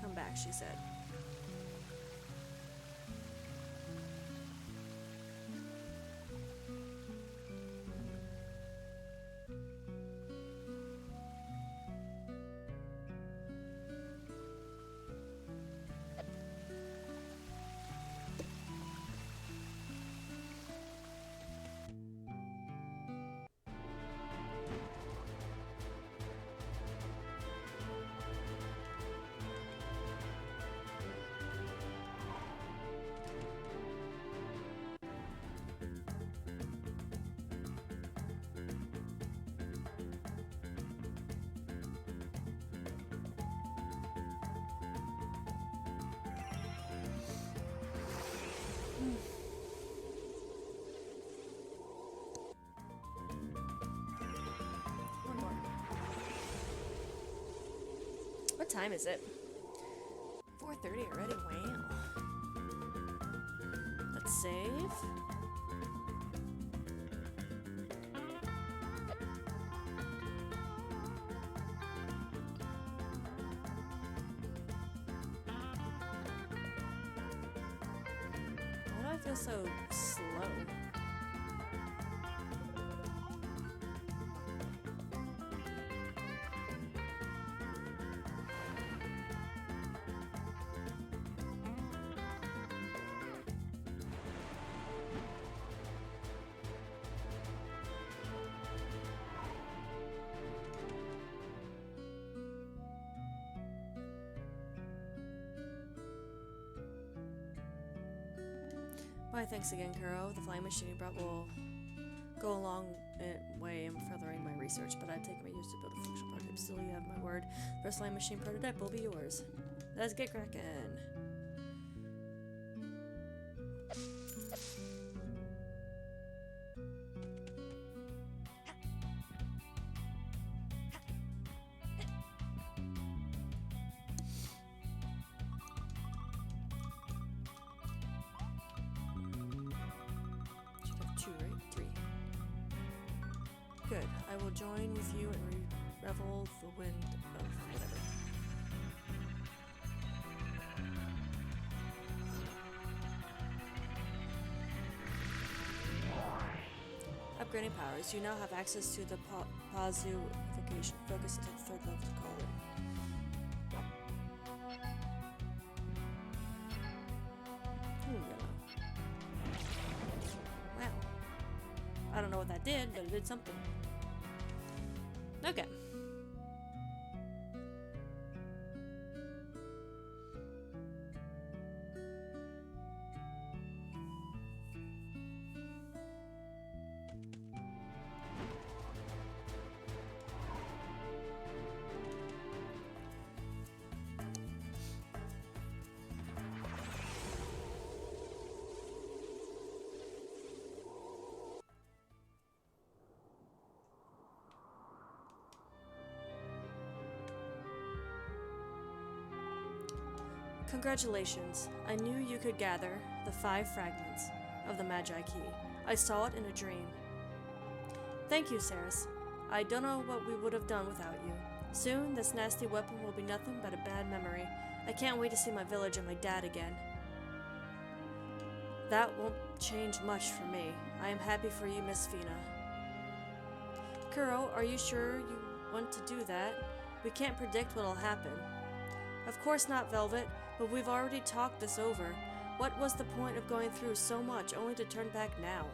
Come back, she said. One more. What time is it? 4:30 already? Wow. Let's save. Why do I feel so slow? Why, thanks again, Kuro. The flying machine you brought will go a long way in furthering my research, but I've taken my years to build a functional prototype. Still, you have my word. The first flying machine prototype will be yours. Let's get cracking. Should have 2, right? 3. Good. I will join with you and revel the wind of whatever. Upgrading powers. You now have access to the Pazu evocation. Focus to the 3rd level to call it. Wow. I don't know what that did, but it did something. Okay. Congratulations. I knew you could gather the 5 fragments of the Magi Key. I saw it in a dream. Thank you, Ceres. I don't know what we would have done without you. Soon, this nasty weapon will be nothing but a bad memory. I can't wait to see my village and my dad again. That won't change much for me. I am happy for you, Miss Fina. Kuro, are you sure you want to do that? We can't predict what'll happen. Of course not, Velvet, but we've already talked this over. What was the point of going through so much only to turn back now?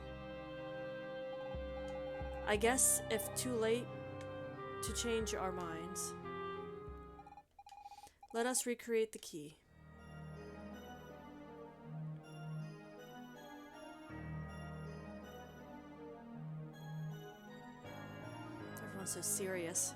I guess if too late to change our minds. Let us recreate the key. so serious.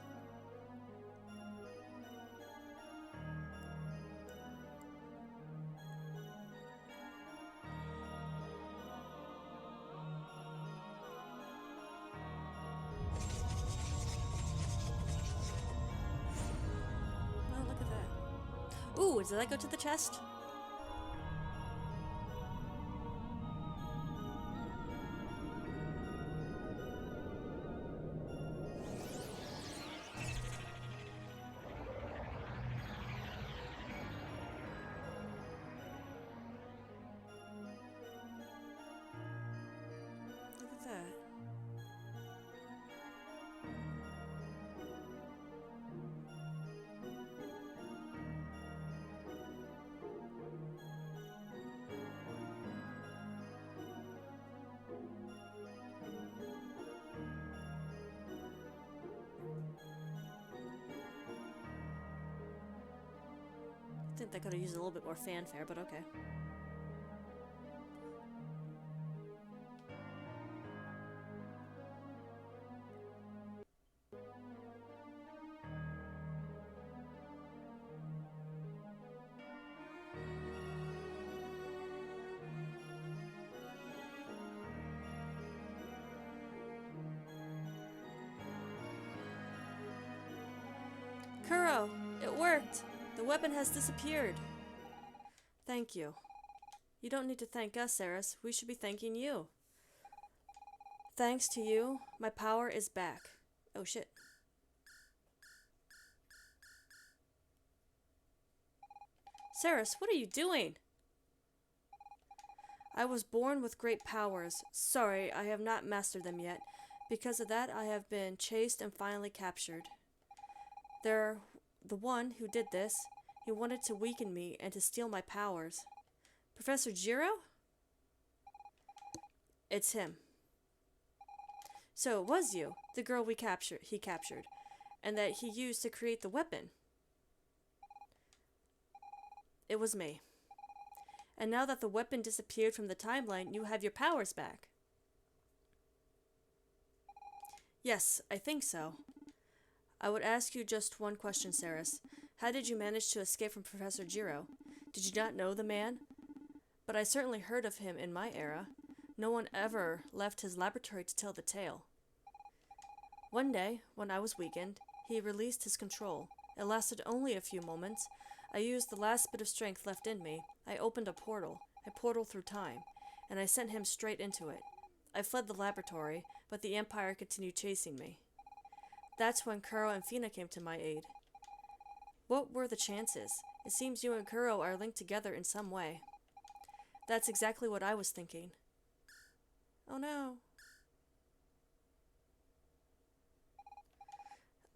Oh, look at that. Ooh, did that go to the chest? Look at that. I think they could have used a little bit more fanfare, but okay. Kuro, it worked! The weapon has disappeared. Thank you. You don't need to thank us, Eris. We should be thanking you. Thanks to you, my power is back. Oh shit. Ceres, what are you doing? I was born with great powers. Sorry, I have not mastered them yet. Because of that, I have been chased and finally captured. The one who did this, he wanted to weaken me and to steal my powers. Professor Jiro? It's him. So it was you, the girl he captured, and that he used to create the weapon. It was me. And now that the weapon disappeared from the timeline, you have your powers back. Yes, I think so. I would ask you just one question, Ceres. How did you manage to escape from Professor Jiro? Did you not know the man? But I certainly heard of him in my era. No one ever left his laboratory to tell the tale. One day, when I was weakened, he released his control. It lasted only a few moments. I used the last bit of strength left in me. I opened a portal through time, and I sent him straight into it. I fled the laboratory, but the Empire continued chasing me. That's when Kuro and Fina came to my aid. What were the chances? It seems you and Kuro are linked together in some way. That's exactly what I was thinking. Oh no.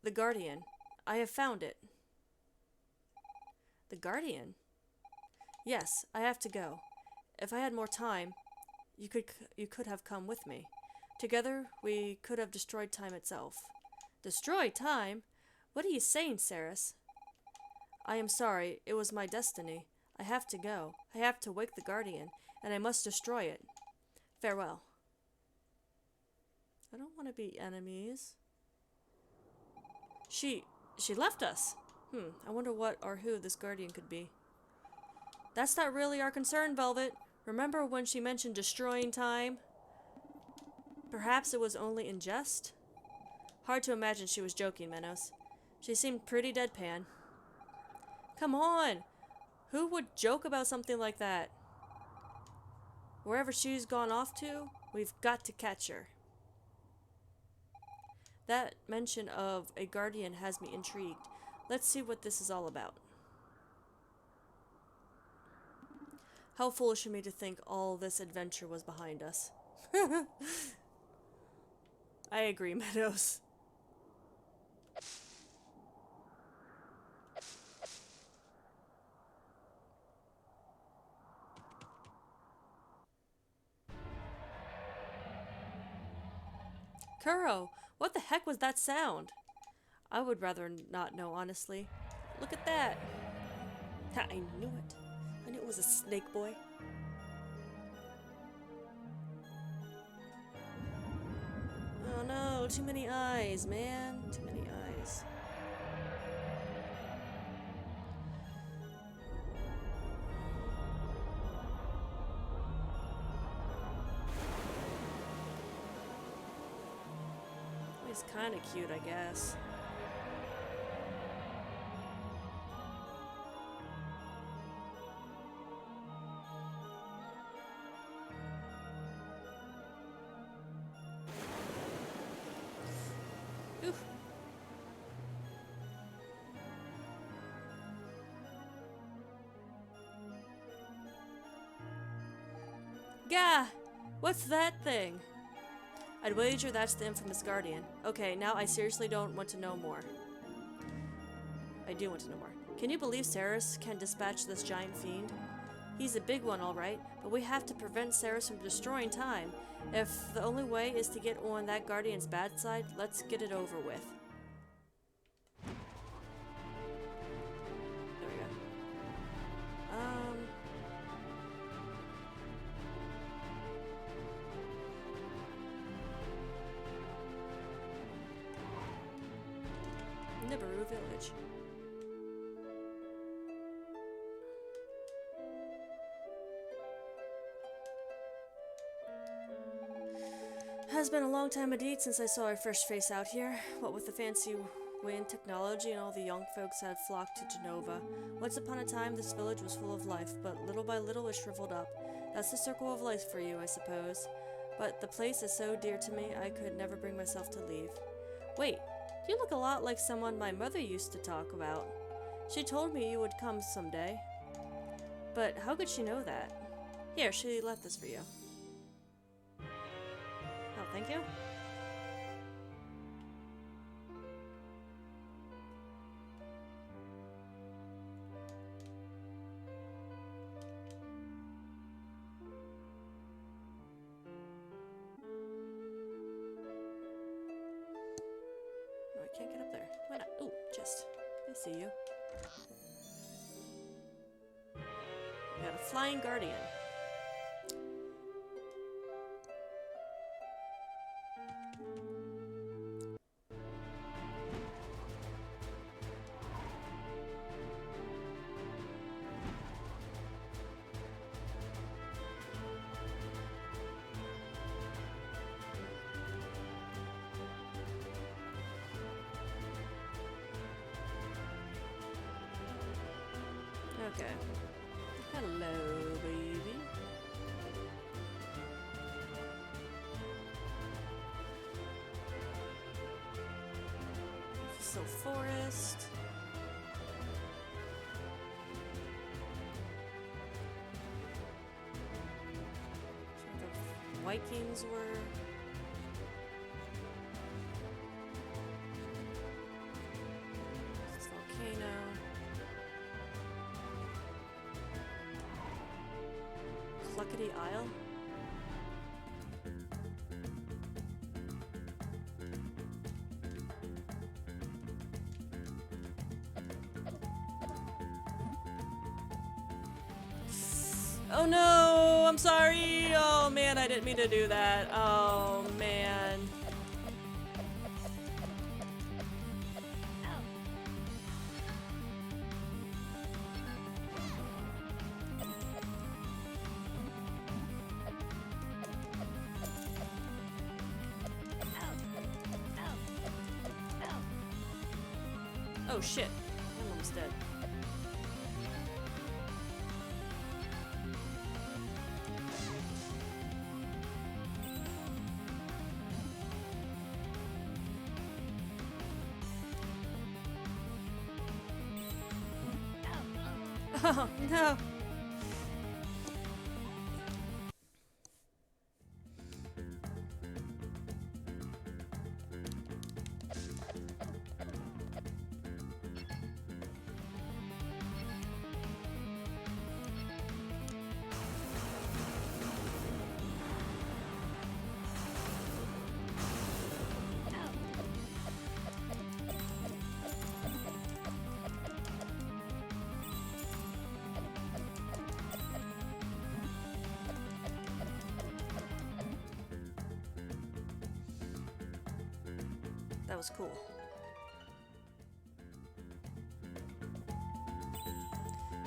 The Guardian. I have found it. The Guardian? Yes, I have to go. If I had more time, you could have come with me. Together, we could have destroyed time itself. Destroy time? What are you saying, Ceres? I am sorry, it was my destiny. I have to go. I have to wake the Guardian, and I must destroy it. Farewell. I don't want to be enemies. She left us. I wonder what or who this Guardian could be. That's not really our concern, Velvet. Remember when she mentioned destroying time? Perhaps it was only in jest? Hard to imagine she was joking, Menos. She seemed pretty deadpan. Come on! Who would joke about something like that? Wherever she's gone off to, we've got to catch her. That mention of a guardian has me intrigued. Let's see what this is all about. How foolish of me to think all this adventure was behind us. I agree, Meadows. Kuro, what the heck was that sound? I would rather not know, honestly. Look at that. Ha, I knew it. I knew it was a snake boy. Oh no, too many eyes, man. Too many eyes. He's kind of cute, I guess. Oof. Gah! What's that thing? I'd wager that's the infamous Guardian. Okay, now I seriously don't want to know more. I do want to know more. Can you believe Ceres can dispatch this giant fiend? He's a big one, alright, but we have to prevent Ceres from destroying time. If the only way is to get on that Guardian's bad side, let's get it over with. There we go. Nibiru Village. Has been a long time indeed since I saw our first face out here. What with the fancy wind technology and all the young folks had flocked to Genova. Once upon a time, this village was full of life, but little by little it shriveled up. That's the circle of life for you, I suppose. But the place is so dear to me, I could never bring myself to leave. Wait, you look a lot like someone my mother used to talk about. She told me you would come someday. But how could she know that? Here, she left this for you. Oh, thank you. No, I can't get up there. Why not? Ooh, chest. I see you. We got a flying guardian. Okay. Hello, baby. So forest. The Vikings were. This volcano. Cluckety Isle? Oh no! I'm sorry! Oh man, I didn't mean to do that. Oh man. Oh shit, I'm almost dead. Oh no! was cool.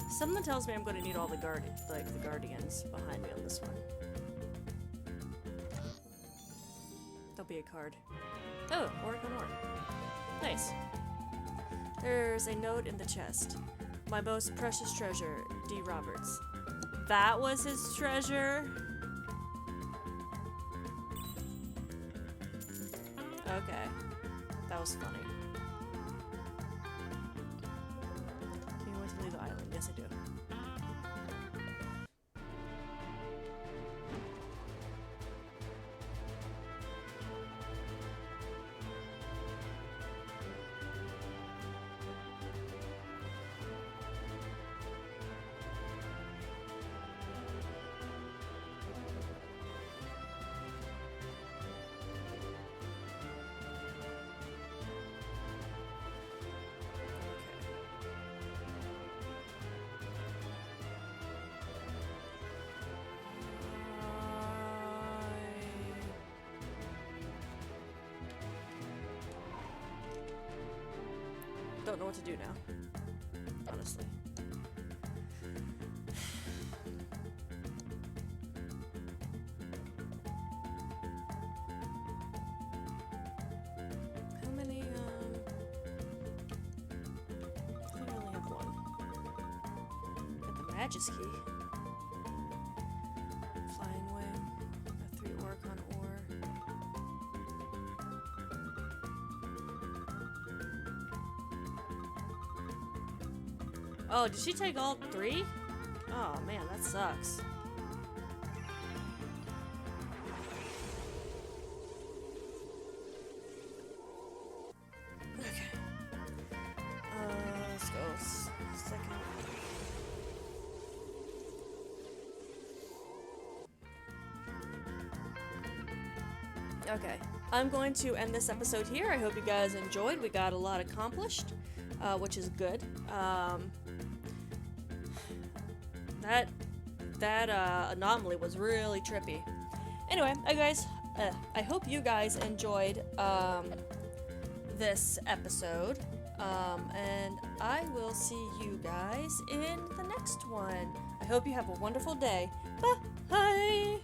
Someone tells me I'm going to need all the guardians behind me on this one. There'll be a card. Oh, Orc on Orc. Nice. There's a note in the chest. My most precious treasure, D. Roberts. That was his treasure? Okay. That was funny. Do you want to leave the island? Yes, I do. Don't know what to do now, honestly. How many, I think I only have one. Got the Magus key. Flying Wing. A 3 orc on ore. Oh, did she take all 3? Oh man, that sucks. Okay. Let's go. Second. Okay. I'm going to end this episode here. I hope you guys enjoyed. We got a lot accomplished, which is good. That anomaly was really trippy. Anyway, I hope you guys enjoyed this episode, and I will see you guys in the next one. I hope you have a wonderful day. Bye!